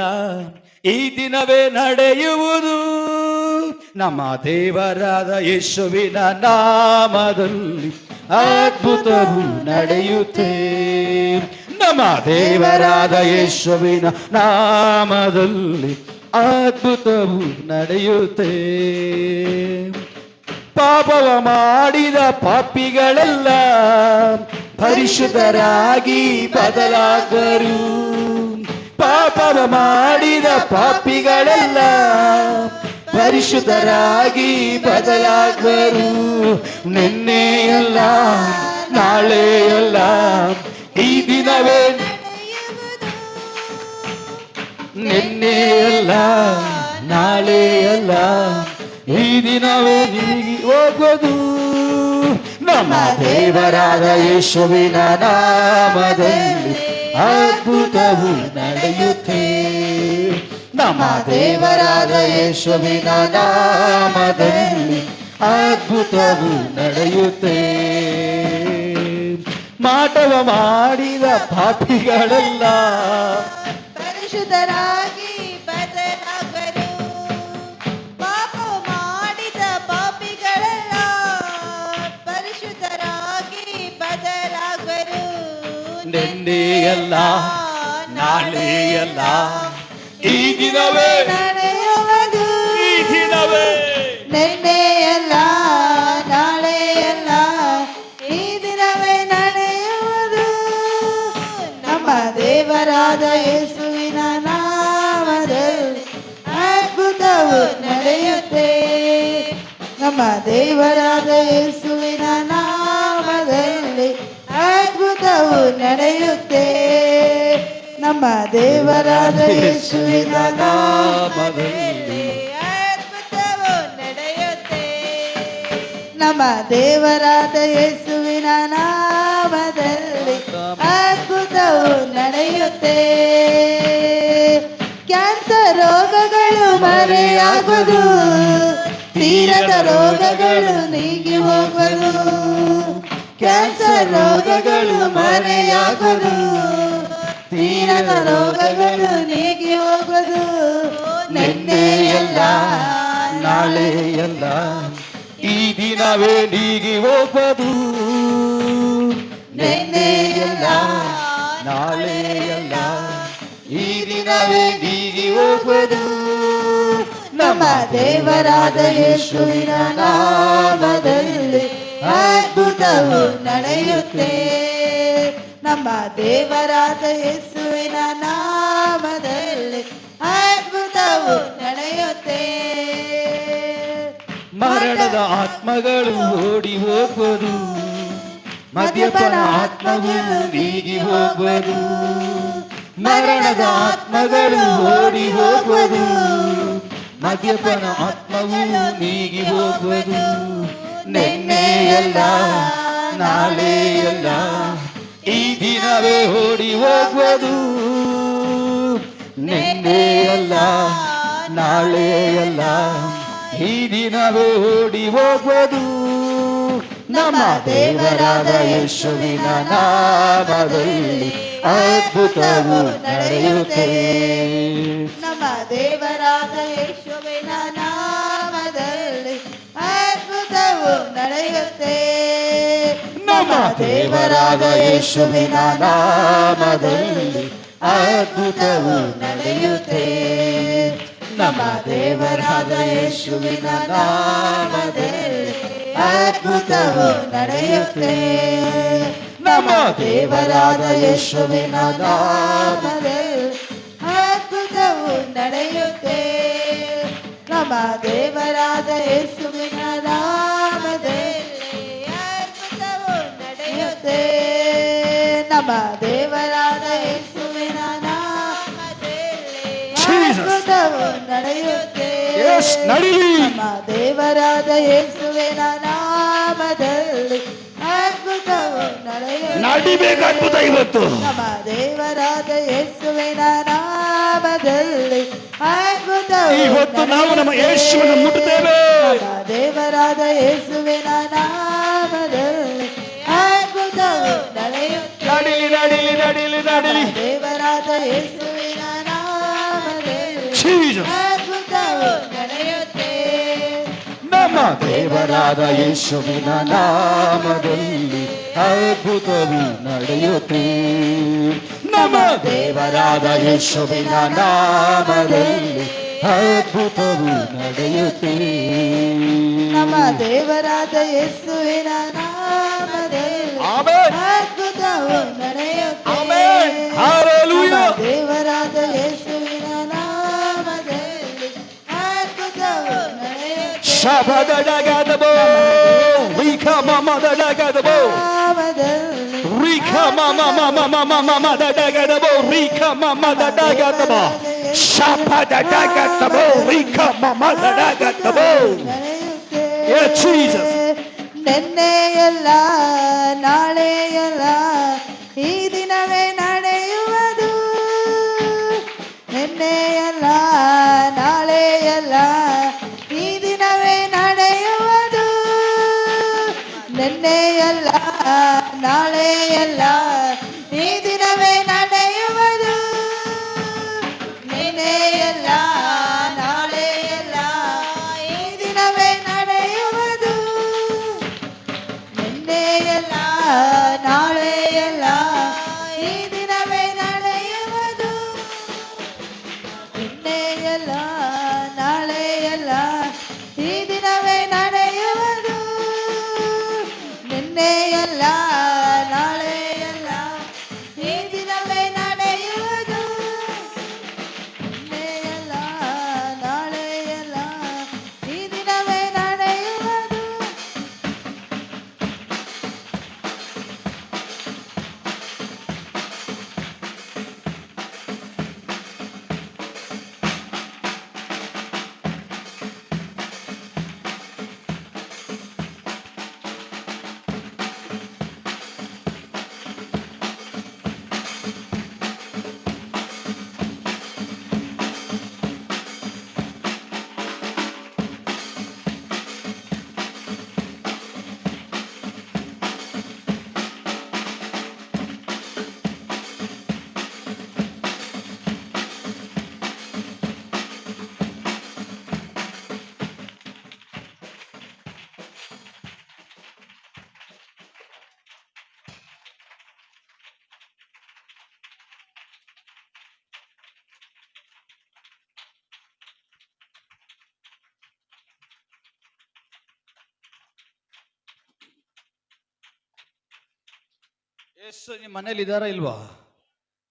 ಈ ದಿನವೇ ನಡೆಯುವುದು. ನಮ್ಮ ದೇವರಾದ ಯೇಸುವಿನ ನಾಮದಲ್ಲಿ ಅದ್ಭುತವು ನಡೆಯುತ್ತೆ. ನಮ್ಮ ದೇವರಾದ ಯೇಸುವಿನ ನಾಮದಲ್ಲಿ ಅದ್ಭುತವು ನಡೆಯುತ್ತೆ. ಪಾಪವ ಮಾಡಿದ ಪಾಪಿಗಳೆಲ್ಲ ಪರಿಶುದ್ಧರಾಗಿ ಬದಲಾದರು. ಪಾಪವ ಮಾಡಿದ ಪಾಪಿಗಳೆಲ್ಲ ಪರಿಶುದ್ಧರಾಗಿ ಬದಲಾದರು. ನಿನ್ನೆಯಲ್ಲ ನಾಳೆಯಲ್ಲ ಈ ದಿನವೇ, ನಿನ್ನೆಯಲ್ಲ ನಾಳೆಯಲ್ಲ ಈ ದಿನವೇ ನೀಗಿ ಹೋಗೋದು. ನಮ್ಮ ದೇವರಾದ ಯೇಸುವಿನ ನಾಮದಲ್ಲಿ ಅದ್ಭುತವು ನಡೆಯುತ್ತೆ. ನಮ್ಮ ದೇವರಾದ ಯೇಸುವಿನ ನಾಮದಲ್ಲಿ ಅದ್ಭುತವು ನಡೆಯುತ್ತೆ. ಮಾಟವ ಮಾಡಿದ ಪಾಪಿಗಳೆಲ್ಲ ಪರಿಶುದ್ಧರಾಗಿ ಬದಲಾಗರು. ಪಾಪ ಮಾಡಿದ ಪಾಪಿಗಳೆಲ್ಲ ಪರಿಶುದ್ಧರಾಗಿ ಬದಲಾಗರು. ನಿನ್ನೆಯಲ್ಲ ನಾಳೆಯಲ್ಲ ಈ ದಿನವೇ ನಡೆಯುವುದು. ಈ ದಿನವೇ ನಿನ್ನೆಯಲ್ಲ ನಾಳೆಯಲ್ಲ ಈ ದಿನವೇ ನಡೆಯುವುದು. ನಮ್ಮ ದೇವರಾದ ಯೇಸುವಿನ ನಾಮದಲ್ಲಿ ಅದ್ಭುತವು ನಡೆಯುತ್ತೆ. ನಮ್ಮ ದೇವರಾದ ಯೇಸುವಿನ ನಾಮದಲ್ಲಿ ಅದ್ಭುತವು ನಡೆಯುತ್ತೆ. ನಮ್ಮ ದೇವರಾದ ಯೇಸುವಿನ ನಾಮದಲ್ಲಿ ಅದ್ಭುತವು ನಡೆಯುತ್ತೆ. ನಮ್ಮ ದೇವರಾದ ಯೇಸುವಿನ ನಾಮದಲ್ಲಿ ಅದ್ಭುತವು ನಡೆಯುತ್ತೆ. ಕ್ಯಾನ್ಸರ್ ರೋಗಗಳು ಮರೆಯಾಗುವುದು. ತೀರದ ರೋಗಗಳು ನೀಗಿ ಹೋಗುವುದು. ಕ್ಯಾನ್ಸರ್ ರೋಗಗಳು ಮರೆಯಾಗುವುದು. ತೀರದ ರೋಗಗಳು ನೀಗಿ ಹೋಗುವುದು. ನಿನ್ನೆಯಲ್ಲ ನಾಳೆಯಲ್ಲ ಈ ದಿನವೇ ನೀಗಿ ಹೋಗೋದು. ನಿನ್ನೆಯಲ್ಲ ನಾಳೆಯಲ್ಲ ಈ ದಿನವೇ ನೀಗಿ ಹೋಗೋದು. ನಮ್ಮ ದೇವರಾದ ಯೇಸುವಿನ ನಾಮದಲ್ಲಿ ಅದ್ಭುತವು ನಡೆಯುತ್ತೆ. ನಮ್ಮ ದೇವರಾದ ಯೇಸುವಿನ ನಾಮದಲ್ಲಿ ಅದ್ಭುತವು ನಡೆಯುತ್ತೆ. ಮರಣದ ಆತ್ಮಗಳು ಓಡಿ ಹೋಗುವುದು. ಮದ್ಯಪಾನ ಆತ್ಮವು ನೀಗಿ ಹೋಗುವುದು. ಮರಣದ ಆತ್ಮಗಳು ಓಡಿ ಹೋಗುವುದು. ಮದ್ಯಪಾನ ಆತ್ಮವು ನೀಗಿ ಹೋಗುವುದು. ನಿನ್ನೆಯಲ್ಲ ನಾಳೆಯಲ್ಲ ಈ ದಿನವೇ ಓಡಿ ಹೋಗುವುದು. ನಿನ್ನೆಯಲ್ಲ ನಾಳೆಯಲ್ಲ ಈ ದಿನವೇ ಓಡಿ ಹೋಗುವುದು. ನಮ್ಮ ದೇವರಾದ ಯೇಸುವಿನ ನಾಮದಲ್ಲಿ ಅದ್ಭುತವು ನಡೆಯುತ್ತೆ. ನಮ್ಮ ದೇವರಾದ ಯೇಸುವಿನ ನಾಮದಲ್ಲಿ ಅದ್ಭುತವು ನಡೆಯುತ್ತೆ. ನಮ್ಮ ದೇವರಾದ ಯೇಸುವಿನ ನಾಮದಲ್ಲಿ ಅದ್ಭುತವು ನಡೆಯುತ್ತೆ. ನಮ್ಮ ದೇವರಾದ ಯೇಸುವಿನ ನಾಮದಲ್ಲಿ ಅದ್ಭುತವು ನಡೆಯುತ್ತೆ. ನಮ್ಮ ದೇವರಾದ ಯೇಸುವಿನ ನಾಮದಲ್ಲಿ ಅದ್ಭುತವು ನಡೆಯುತ್ತೆ. ನಮ್ಮ ದೇವರಾದ ಯೇಸುವಿನ ನಾಮದಲ್ಲಿ ಅದ್ಭುತವು ನಡೆಯುತ್ತೆ. ನಮ್ಮ ದೇವರಾದ ಯೇಸುವಿನ ನಾಮದಲ್ಲಿ ಅದ್ಭುತವು ನಡೆಯುತ್ತೆ. ನಡೀಲಿ. ನಮ್ಮ ದೇವರಾದ ಯೇಸುವಿನ ನಾಮದಲ್ಲಿ ಅದ್ಭುತವು ನಡೆಯುತ್ತೆ. ನಡಿಬೇಕು ಅದ್ಭುತ ಇವತ್ತು. ನಮ್ಮ ದೇವರಾದ ಯೇಸುವಿನ ನಾಮದಲ್ಲಿ ಅದ್ಭುತವು ಇವತ್ತು ನಾವು ನಮ್ಮ ಯೇಸುವನ್ನು ಮುಟ್ಟುತ್ತೇವೆ. ನಮ್ಮ ದೇವರಾದ ಯೇಸುವಿನ ನಾಮದಲ್ಲಿ ಅದ್ಭುತವು ನಡೆಯುತ್ತೆ. ನಡಿಲಿ ನಡಿಲಿ ನಡಿಲಿ ನಡಿಲಿ. ದೇವರಾದ ಯೇಸುವಿನ ನಾಮದಲ್ಲಿ Jesus. ಅದ್ಭುತವು ನಡೆಯುತ್ತೆ. ನಮ್ಮ ದೇವರಾದ ಯೇಸುವಿನ ನಾಮದಲ್ಲಿ ಅದ್ಭುತವು ನಡೆಯುತ್ತೆ. ನಮ್ಮ ದೇವರಾದ ಯೇಸುವಿನ ನಾಮದಲ್ಲಿ ಅದ್ಭುತವು ನಡೆಯುತ್ತೆ. ನಮ್ಮ ದೇವರಾದ ಯೇಸುವಿನ ನಾಮದಲ್ಲಿ ಆಮೆನ್. ಅದ್ಭುತವು ನಡೆಯುತ್ತೆ. ಆಮೆನ್. ಹಲ್ಲೆಲೂಯಾ. ನಮ್ಮ ದೇವರಾದ ಯೇಸುವಿನ ನಾಮದಲ್ಲಿ ಅದ್ಭುತವು ನಡೆಯುತ್ತೆ. ಶಬದಡಗದಬೋ ರಿಖ ಮಮದಡಗದಬೋ ನಾಮದಲ್ಲಿ ರಿಖ ಮಮದಡಗದಬೋ ರಿಖ ಮಮದಡಗದಬೋ ಶಬದಡಗದಬೋ ರಿಖ ಮಮದಡಗದಬೋ. ನಡೆಯುತ್ತೆ. Yeah, Jesus. ನೆನ್ನೆಯಲ್ಲ ನಾಳೆಯಲ್ಲ ಈ ದಿನವೇ ನಡೆಯುವುದು. ನೆನ್ನೆಯಲ್ಲ ನಾಳೆಯಲ್ಲ ಈ ದಿನವೇ ನಡೆಯುವುದು. ನೆನ್ನೆಯಲ್ಲ ನಾಳೆಯಲ್ಲ ಈ ದಿನವೇ ನಡೆಯುವುದು. ನೆನ್ನೆಯಲ್ಲ ನಾಳೆಯಲ್ಲ ಈ ದಿನವೇ ನಡೆಯುವುದು. ನಿನ್ನೆಯಲ್ಲ ನಾಳೆಯಲ್ಲ ಈ ದಿನವೇ ನಡೆಯುವುದು. ನಿನ್ನೆಯಲ್ಲ ನಾಳೆಯಲ್ಲ ಈ ದಿನವೇ ನಡೆಯುವುದು. ನಿನ್ನೆಯಲ್ಲ ನಾಳೆಯಲ್ಲ ಈ ದಿನವೇ ನಡೆಯುವುದು. ನಿನ್ನೆಯಲ್ಲ ನಾಳೆಯಲ್ಲ ಈ ದಿನವೇ ನಡೆಯುವುದು. ಏಸು ನಿಮ್ಮ ಮನೇಲಿ ಇದ್ದಾರಾ ಇಲ್ವಾ?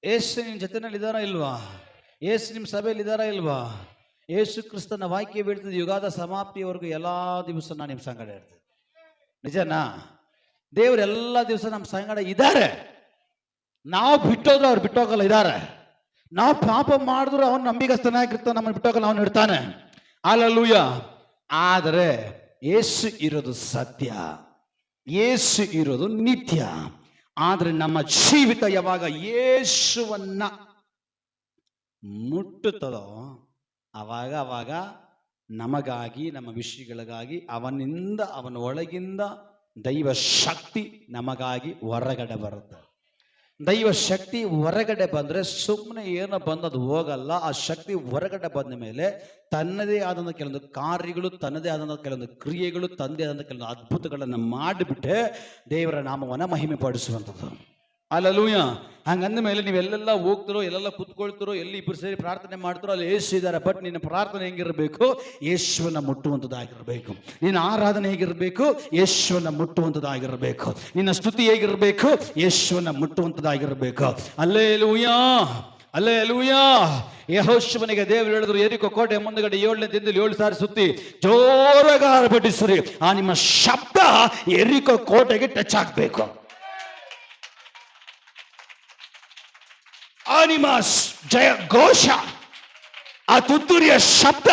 ಏಸು ನಿಮ್ಮ ಜೊತೆನಲ್ಲಿ ಇದ್ದಾರಾ ಇಲ್ವಾ? ಏಸು ನಿಮ್ಮ ಸಭೆಯಲ್ಲಿ ಇದ್ದಾರಾ ಇಲ್ವಾ? ಏಸು ಕ್ರಿಸ್ತನ ವಾಕ್ಯ ಬೀಳ್ತದೆ ಯುಗಾದ ಸಮಾಪ್ತಿಯವರೆಗೂ ಎಲ್ಲ ದಿವಸ ನಾನು ನಿಮ್ಮ ಸಂಗಡ ಇರ್ತೇನೆ. ನಿಜನಾ? ದೇವರು ಎಲ್ಲ ದಿವಸ ನಮ್ಮ ಸಂಗಡ ಇದ್ದಾರೆ. ನಾವು ಬಿಟ್ಟೋದ್ರೆ ಅವ್ರು ಬಿಟ್ಟೋಗಲ್ಲ, ಇದ್ದಾರೆ. ನಾವು ಪಾಪ ಮಾಡಿದ್ರು ಅವನು ನಂಬಿಗಸ್ತನಾಗಿರ್ತಾನೆ, ನಮ್ಮನ್ನು ಬಿಟ್ಟೋಗಲ್ಲ, ಅವನು ಇಡ್ತಾನೆ. ಹಲ್ಲೆಲೂಯ. ಆದರೆ ಏಸು ಇರೋದು ಸತ್ಯ, ಏಸು ಇರೋದು ನಿತ್ಯ. ಆದರೆ ನಮ್ಮ ಜೀವಿತ ಯಾವಾಗ ಯೇಸುವನ್ನ ಮುಟ್ಟುತ್ತದೋ ಅವಾಗ ನಮಗಾಗಿ, ನಮ್ಮ ವಿಷಯಗಳಿಗಾಗಿ ಅವನಿಂದ, ಅವನ ಒಳಗಿಂದ ದೈವ ಶಕ್ತಿ ನಮಗಾಗಿ ಹೊರಗಡೆ ಬರುತ್ತೆ. ದೈವ ಶಕ್ತಿ ಹೊರಗಡೆ ಬಂದ್ರೆ ಸುಮ್ಮನೆ ಏನೋ ಬಂದದು ಹೋಗಲ್ಲ. ಆ ಶಕ್ತಿ ಹೊರಗಡೆ ಬಂದ ಮೇಲೆ ತನ್ನದೇ ಆದಂಥ ಕೆಲವೊಂದು ಕಾರ್ಯಗಳು, ತನ್ನದೇ ಆದಂಥ ಕೆಲವೊಂದು ಕ್ರಿಯೆಗಳು, ತನ್ನದೇ ಆದಂಥ ಕೆಲವೊಂದು ಅದ್ಭುತಗಳನ್ನು ಮಾಡಿಬಿಟ್ಟೆ ದೇವರ ನಾಮವನ್ನು ಮಹಿಮೆ ಪಡಿಸುವಂಥದ್ದು. ಅಲ್ಲೂಯ. ಹಂಗಂದ ಮೇಲೆ ನೀವೆಲ್ಲೆಲ್ಲ ಹೋಗ್ತಿರೋ, ಎಲ್ಲೆಲ್ಲ ಕುತ್ಕೊಳ್ತಿರೋ, ಎಲ್ಲಿ ಇಬ್ಬರು ಸೇರಿ ಪ್ರಾರ್ಥನೆ ಮಾಡ್ತಿರೋ ಅಲ್ಲಿ ಯೇಸು ಇದ್ದಾರೆ. ಬಟ್ ನಿನ್ನ ಪ್ರಾರ್ಥನೆ ಹೆಂಗಿರಬೇಕು? ಯೇಸುವನ್ನ ಮುಟ್ಟುವಂಥದ್ದಾಗಿರಬೇಕು. ನಿನ್ನ ಆರಾಧನೆ ಹೇಗಿರಬೇಕು? ಯೇಸುವನ್ನ ಮುಟ್ಟುವಂಥದ್ದಾಗಿರಬೇಕು. ನಿನ್ನ ಸ್ತುತಿ ಹೇಗಿರಬೇಕು? ಯೇಸುವನ್ನ ಮುಟ್ಟುವಂಥದ್ದಾಗಿರಬೇಕು. Alleluia, alleluia. ಯೆಹೋಶುವನಿಗೆ ದೇವರು ಹೇಳಿದ್ರು, ಯೆರಿಕೋ ಕೋಟೆ ಮುಂದಗಡೆ 7ನೇ ದಿನದಲ್ಲಿ 7 ಸಾರಿ ಸುತ್ತಿ ಜೋರಾಗಿ ಆರ್ಭಟಿಸಿರಿ. ಆ ನಿಮ್ಮ ಶಬ್ದ ಯೆರಿಕೋ ಕೋಟೆಗೆ ಟಚ್ ಆಗಬೇಕು. ಆ ನಿಮ್ಮ ಜಯ ಘೋಷ, ಆ ತುತ್ತೂರಿಯ ಶಬ್ದ,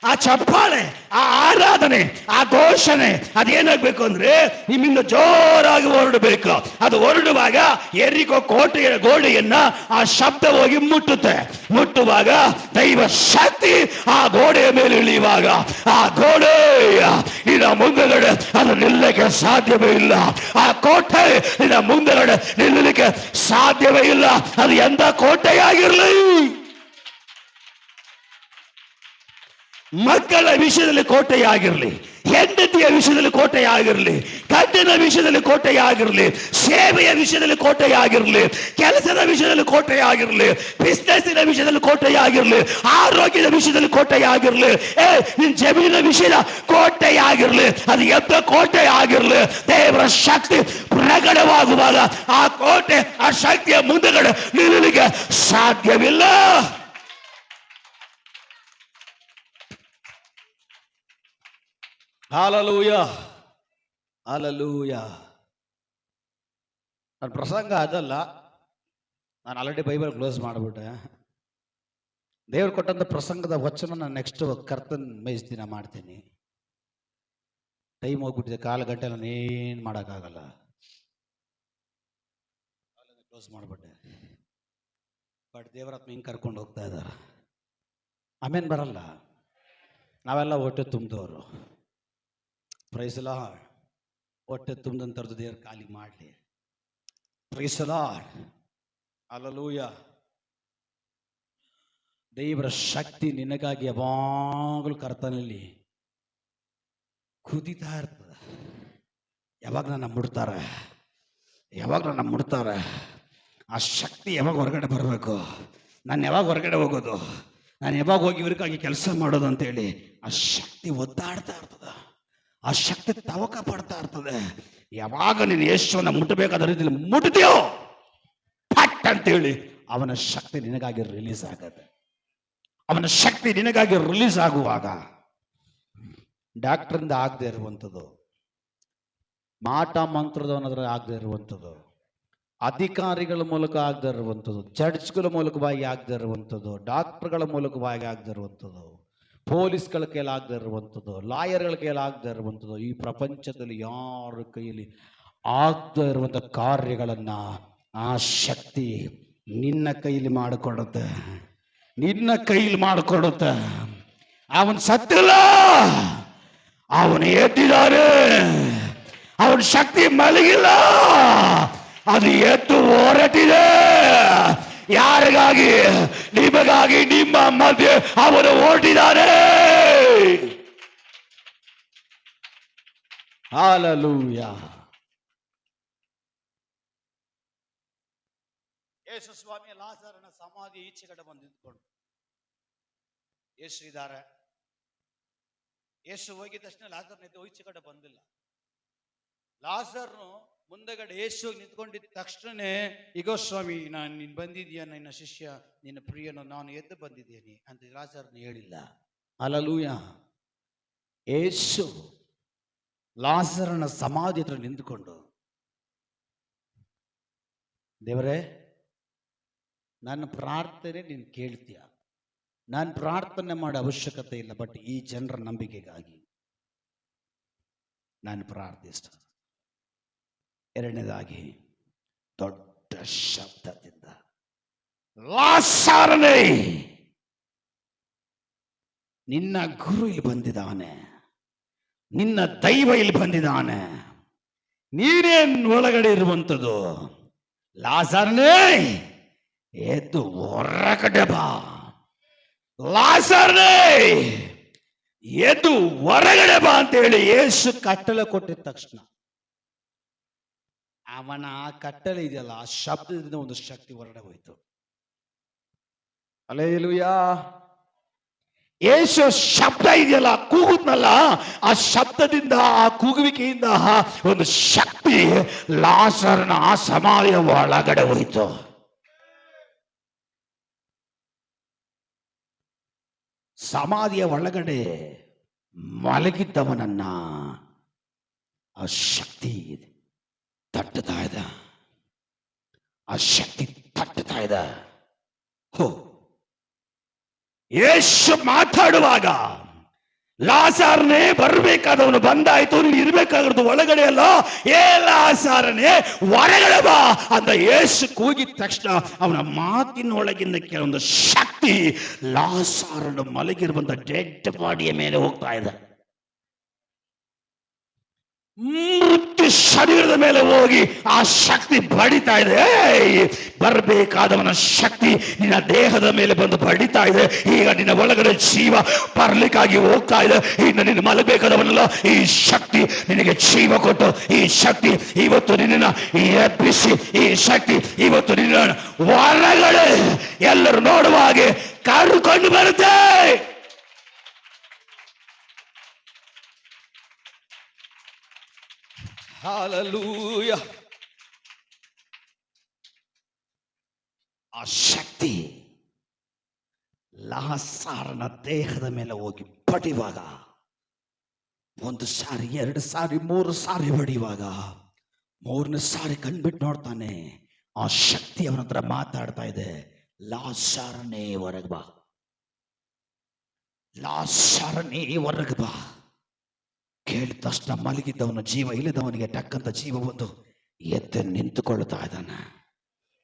ಆ ಚಪ್ಪಾಳೆ, ಆ ಆರಾಧನೆ, ಆ ಘೋಷಣೆ ಅದೇನಾಗಬೇಕು ಅಂದ್ರೆ ನಿಮ್ಮಿಂದ ಜೋರಾಗಿ ಹೊರಡಬೇಕು. ಅದು ಹೊರಡುವಾಗ ಯೆರಿಕೋ ಕೋಟೆಯ ಗೋಡೆಯನ್ನ ಆ ಶಬ್ದ ಹೋಗಿ ಮುಟ್ಟುತ್ತೆ. ಮುಟ್ಟುವಾಗ ದೈವ ಶಕ್ತಿ ಆ ಗೋಡೆಯ ಮೇಲೆ ಇಳಿಯುವಾಗ ಆ ಗೋಡೆ ನಿನ್ನ ಮುಂದಗಡೆ ಅದು ನಿಲ್ಲಕ್ಕೆ ಸಾಧ್ಯವೇ ಇಲ್ಲ. ಆ ಕೋಟೆ ನಿನ್ನ ಮುಂದಗಡೆ ನಿಲ್ಲಲಿಕ್ಕೆ ಸಾಧ್ಯವೇ ಇಲ್ಲ. ಅದು ಎಂತ ಕೋಟೆಯಾಗಿರಲಿ. ಮಕ್ಕಳ ವಿಷಯದಲ್ಲಿ ಕೋಟೆಯಾಗಿರಲಿ, ಹೆಂಡತಿಯ ವಿಷಯದಲ್ಲಿ ಕೋಟೆಯಾಗಿರಲಿ, ಗಂಡನ ವಿಷಯದಲ್ಲಿ ಕೋಟೆಯಾಗಿರಲಿ, ಸೇವೆಯ ವಿಷಯದಲ್ಲಿ ಕೋಟೆಯಾಗಿರಲಿ, ಕೆಲಸದ ವಿಷಯದಲ್ಲಿ ಕೋಟೆಯಾಗಿರಲಿ, ಬಿಸ್ನೆಸ್ಸಿನ ವಿಷಯದಲ್ಲಿ ಕೋಟೆಯಾಗಿರಲಿ, ಆರೋಗ್ಯದ ವಿಷಯದಲ್ಲಿ ಕೋಟೆಯಾಗಿರಲಿ, ನಿನ್ನ ಜಮೀನಿನ ವಿಷಯದ ಕೋಟೆಯಾಗಿರಲಿ, ಅದು ಎಂತ ಕೋಟೆ ಆಗಿರಲಿ, ದೇವರ ಶಕ್ತಿ ಪ್ರಕಟವಾಗುವಾಗ ಆ ಕೋಟೆ, ಆ ಶಕ್ತಿಯ ಮುಂದಗಡೆ ನಿಲ್ಲಲಿಕ್ಕೆ ಸಾಧ್ಯವಿಲ್ಲ. Hallelujah, hallelujah. ನನ್ನ ಪ್ರಸಂಗ ಅದಲ್ಲ. ನಾನು ಆಲ್ರೆಡಿ ಬೈಬಲ್ ಕ್ಲೋಸ್ ಮಾಡಿಬಿಟ್ಟೆ. ದೇವ್ರು ಕೊಟ್ಟಂಥ ಪ್ರಸಂಗದ ವಚನ ನಾನು ನೆಕ್ಸ್ಟ್ ಕರ್ತನ್ ದಿನ ಮಾಡ್ತೀನಿ. ಟೈಮ್ ಹೋಗ್ಬಿಟ್ಟಿದೆ, 1/4 ಗಂಟೆ ನಾನು ಏನು ಮಾಡೋಕ್ಕಾಗಲ್ಲ. ಕ್ಲೋಸ್ ಮಾಡಿಬಿಟ್ಟೆ. ಬಟ್ ದೇವರಾತ್ಮ ಹಿಂಗೆ ಕರ್ಕೊಂಡು ಹೋಗ್ತಾ ಇದ್ದಾರೆ. ಆಮೇಲೆ ಬರಲ್ಲ. ನಾವೆಲ್ಲ ಹೊಟ್ಟೆ ತುಂಬಿದವರು. Price the lord. ಹೊಟ್ಟೆ ತುಂಬಿದಂಥದ್ದು ದೇವ್ರ ಕಾಲಿಗೆ ಮಾಡಲಿ. Praise the lord. ಹಲ್ಲೆಲೂಯಾ. ದೇವರ ಶಕ್ತಿ ನಿನಗಾಗಿ ಯಾವಾಗಲೂ ಕರ್ತನಲ್ಲಿ ಕುದಿತಾ ಇರ್ತದೆ. ಯಾವಾಗ ನನ್ನ ಮುಡ್ತಾರೆ, ಯಾವಾಗ ನನ್ನ ಮುಡ್ತಾರೆ, ಆ ಶಕ್ತಿ ಯಾವಾಗ ಹೊರಗಡೆ ಬರಬೇಕು, ನಾನು ಯಾವಾಗ ಹೊರಗಡೆ ಹೋಗೋದು, ನಾನು ಯಾವಾಗ ಹೋಗಿ ಇವ್ರಿಗಾಗಿ ಕೆಲಸ ಮಾಡೋದು ಅಂತೇಳಿ ಆ ಶಕ್ತಿ ಒದ್ದಾಡ್ತಾ ಇರ್ತದೆ. ಆ ಶಕ್ತಿ ತವಕ ಪಡ್ತಾ ಇರ್ತದೆ. ಯಾವಾಗ ನೀನು ಯೇಸುವನ್ನ ಮುಟ್ಟಬೇಕಾದ ರೀತಿಯಲ್ಲಿ ಮುಟ್ತೀಯೋ ಪಟ್ ಅಂತೇಳಿ ಅವನ ಶಕ್ತಿ ನಿನಗಾಗಿ ರಿಲೀಸ್ ಆಗತ್ತೆ. ಅವನ ಶಕ್ತಿ ನಿನಗಾಗಿ ರಿಲೀಸ್ ಆಗುವಾಗ ಡಾಕ್ಟರಿಂದ ಆಗದೆ ಇರುವಂಥದ್ದು, ಮಾಟ ಮಂತ್ರದವನದ್ರ ಆಗದೆ ಇರುವಂಥದ್ದು, ಅಧಿಕಾರಿಗಳ ಮೂಲಕ ಆಗದೆ ಇರುವಂಥದ್ದು, ಚರ್ಚ್ಗಳ ಮೂಲಕವಾಗಿ ಆಗದೆ ಇರುವಂಥದ್ದು, ಡಾಕ್ಟರ್ಗಳ ಮೂಲಕವಾಗಿ ಆಗದೆ ಇರುವಂಥದ್ದು, ಪೊಲೀಸ್ಗಳ ಕೈಯಲ್ಲಿ ಆಗದೆ ಇರುವಂಥದ್ದು, ಲಾಯರ್ಗಳ ಕೈಯಲ್ಲಿ ಆಗದೆ ಇರುವಂಥದ್ದು, ಈ ಪ್ರಪಂಚದಲ್ಲಿ ಯಾರ ಕೈಯಲ್ಲಿ ಆಗದೆ ಇರುವಂಥ ಕಾರ್ಯಗಳನ್ನು ಆ ಶಕ್ತಿ ನಿನ್ನ ಕೈಯಲ್ಲಿ ಮಾಡಿಕೊಡುತ್ತೆ. ನಿನ್ನ ಕೈಯಲ್ಲಿ ಮಾಡಿಕೊಡುತ್ತೆ. ಅವನು ಸತ್ತಿಲ್ಲ, ಅವನು ಎದ್ದಿದ್ದಾನೆ. ಅವನ ಶಕ್ತಿ ಮಲಗಿಲ್ಲ, ಅದು ಎದ್ದು ಹೊರಟಿದೆ. ಯಾರಿಗಾಗಿ? ನಿಮಗಾಗಿ, ನಿಮ್ಮ ಮಧ್ಯೆ ಅವನು ಹೊರಟಿದ್ದಾನೆ. ಹಲ್ಲೆಲೂಯಾ. ಯೇಸು ಸ್ವಾಮಿ ಲಾಜರನ ಸಮಾಧಿ ಈಚೆ ಕಡೆ ಬಂದು ನಿಂತ್ಕೊಂಡು, ಯೇಸು ಇದ್ದಾರೆ. ಯೇಸು ಹೋಗಿದ ತಕ್ಷಣ ಲಾಜರ್ನ ಎದ್ದು ಈಚೆ ಕಡೆ ಬಂದಿಲ್ಲ. ಲಾಜರ್ನು ಮುಂದಗಡೆ ಯೇಸು ನಿಂತ್ಕೊಂಡಿದ್ದ ತಕ್ಷಣನೇ, ಈಗೋ ಸ್ವಾಮಿ ನೀನು ಬಂದಿದ್ದೀಯ, ನಿನ್ನ ಶಿಷ್ಯ, ನಿನ್ನ ಪ್ರಿಯನು, ನಾನು ಎದ್ದು ಬಂದಿದ್ದೇನೆ ಅಂತ ಲಾಜರ್ನ ಹೇಳಿಲ್ಲ. ಹಲ್ಲೆಲೂಯಾ. ಯೇಸು ಲಾಜರನ ಸಮಾಧಿ ಹತ್ರ ನಿಂತುಕೊಂಡು, ದೇವರೇ, ನನ್ನ ಪ್ರಾರ್ಥನೆ ನೀನು ಕೇಳ್ತೀಯ, ನಾನು ಪ್ರಾರ್ಥನೆ ಮಾಡೋ ಅವಶ್ಯಕತೆ ಇಲ್ಲ, ಬಟ್ ಈ ಜನರ ನಂಬಿಕೆಗಾಗಿ ನಾನು ಪ್ರಾರ್ಥಿಸ್ತೇನೆ. ಎರಡನೇದಾಗಿ ದೊಡ್ಡ ಶಬ್ದದಿಂದ, ಲಾಜರನೇ, ನಿನ್ನ ಗುರು ಇಲ್ಲಿ ಬಂದಿದ್ದಾನೆ, ನಿನ್ನ ದೈವ ಇಲ್ಲಿ ಬಂದಿದ್ದಾನೆ, ನೀನೇನ್ ಒಳಗಡೆ ಇರುವಂಥದ್ದು, ಲಾಸರ್ನೇ ಎದ್ದು ಹೊರಗಡೆ ಬಾ, ಲಾಸರ್ನೇ ಎದ್ದು ಹೊರಗಡೆ ಬಾ ಅಂತ ಹೇಳಿ ಯೇಸು ಕಟ್ಟಳೆ ಕೊಟ್ಟಿದ ತಕ್ಷಣ ಅವನ ಆ ಕಟ್ಟಳೆ ಇದೆಯಲ್ಲ, ಆ ಶಬ್ದದಿಂದ ಒಂದು ಶಕ್ತಿ ಹೊರಗಡೆ ಹೋಯ್ತು. ಹಲ್ಲೆಲೂಯಾ. ಯೇಸು ಶಬ್ದ ಇದೆಯಲ್ಲ, ಕೂಗುದ್ನಲ್ಲ, ಆ ಶಬ್ದದಿಂದ, ಆ ಕೂಗುವಿಕೆಯಿಂದ ಒಂದು ಶಕ್ತಿ ಲಾಸರನ ಆ ಸಮಾಧಿಯ ಒಳಗಡೆ ಹೋಯಿತು. ಸಮಾಧಿಯ ಒಳಗಡೆ ಮಲಗಿದ್ದವನನ್ನ ಆ ಶಕ್ತಿ ತಟ್ಟುತ್ತಾ ಇದೆ, ಆ ಶಕ್ತಿ ತಟ್ಟುತ್ತಾ ಇದೆ. ಹೋ, ಯೇಸು ಮಾತಾಡುವಾಗ ಲಾಸರನೇ ಬರಬೇಕಾದವನು ಬಂದಾಯ್ತು, ನೀನು ಇರ್ಬೇಕಾಗಿರೋದು ಒಳಗಡೆ ಅಲ್ಲ, ಏ ಲಾಸರನೇ ಹೊರಗಡೆ ಬಾ ಅಂತ ಯೇಸು ಕೂಗಿದ ತಕ್ಷಣ ಅವನ ಮಾತಿನೊಳಗಿಂದ ಕೆಲವೊಂದು ಶಕ್ತಿ ಲಾಸರನು ಮಲಗಿರುವಂತ ಡೆಡ್ ಬಾಡಿಯ ಮೇಲೆ ಹೋಗ್ತಾ ಇದೆ. ಮೃತ್ಯು ಶರೀರದ ಮೇಲೆ ಹೋಗಿ ಆ ಶಕ್ತಿ ಬಡಿತಾ ಇದೆ. ಬರಬೇಕಾದವನ ಶಕ್ತಿ ನಿನ್ನ ದೇಹದ ಮೇಲೆ ಬಂದು ಬಡಿತಾ ಇದೆ. ಈಗ ನಿನ್ನ ಒಳಗಡೆ ಜೀವ ಬರ್ಲಿಕ್ಕಾಗಿ ಹೋಗ್ತಾ ಇದೆ. ಇನ್ನು ನಿನ್ನ ಮಲಗಬೇಕಾದವನಲ್ಲ, ಈ ಶಕ್ತಿ ನಿನಗೆ ಜೀವ ಕೊಟ್ಟು, ಈ ಶಕ್ತಿ ಇವತ್ತು ನಿನ್ನ ಎಬ್ಬಿಸಿ, ಈ ಶಕ್ತಿ ಇವತ್ತು ನಿನ್ನ ಹೊರಗಡೆ ಎಲ್ಲರೂ ನೋಡುವ ಹಾಗೆ ಕರೆದುಕೊಂಡು ಬರುತ್ತೆ. ಹಲ್ಲೆಲೂಯಾ. ಆ ಶಕ್ತಿ ಲಾಸರನ ದೇಹದ ಮೇಲೆ ಹೋಗಿ ಬಡಿಯುವಾಗ, ಒಂದು ಸಾರಿ, ಎರಡು ಸಾರಿ, ಮೂರು ಸಾರಿ ಬಡಿಯುವಾಗ, ಮೂರನೇ ಸಾರಿ ಕಣ್ಬಿಟ್ಟು ನೋಡ್ತಾನೆ, ಆ ಶಕ್ತಿ ಅವನ ಹತ್ರ ಮಾತಾಡ್ತಾ ಇದೆ, ಲಾಸರನೇ ಹೊರಗೆ ಬಾ, ಲಾಸರನೇ ಹೊರಗೆ ಬಾ. ಕೇಳಿದ ತಕ್ಷಣ ಮಲಗಿದ್ದವನ ಜೀವ ಇಲ್ಲದವನಿಗೆ ಟಕ್ಕಂತ ಜೀವ ಬಂದು ಎದ್ದು ನಿಂತುಕೊಳ್ತಾ ಇದ್ದಾನೆ.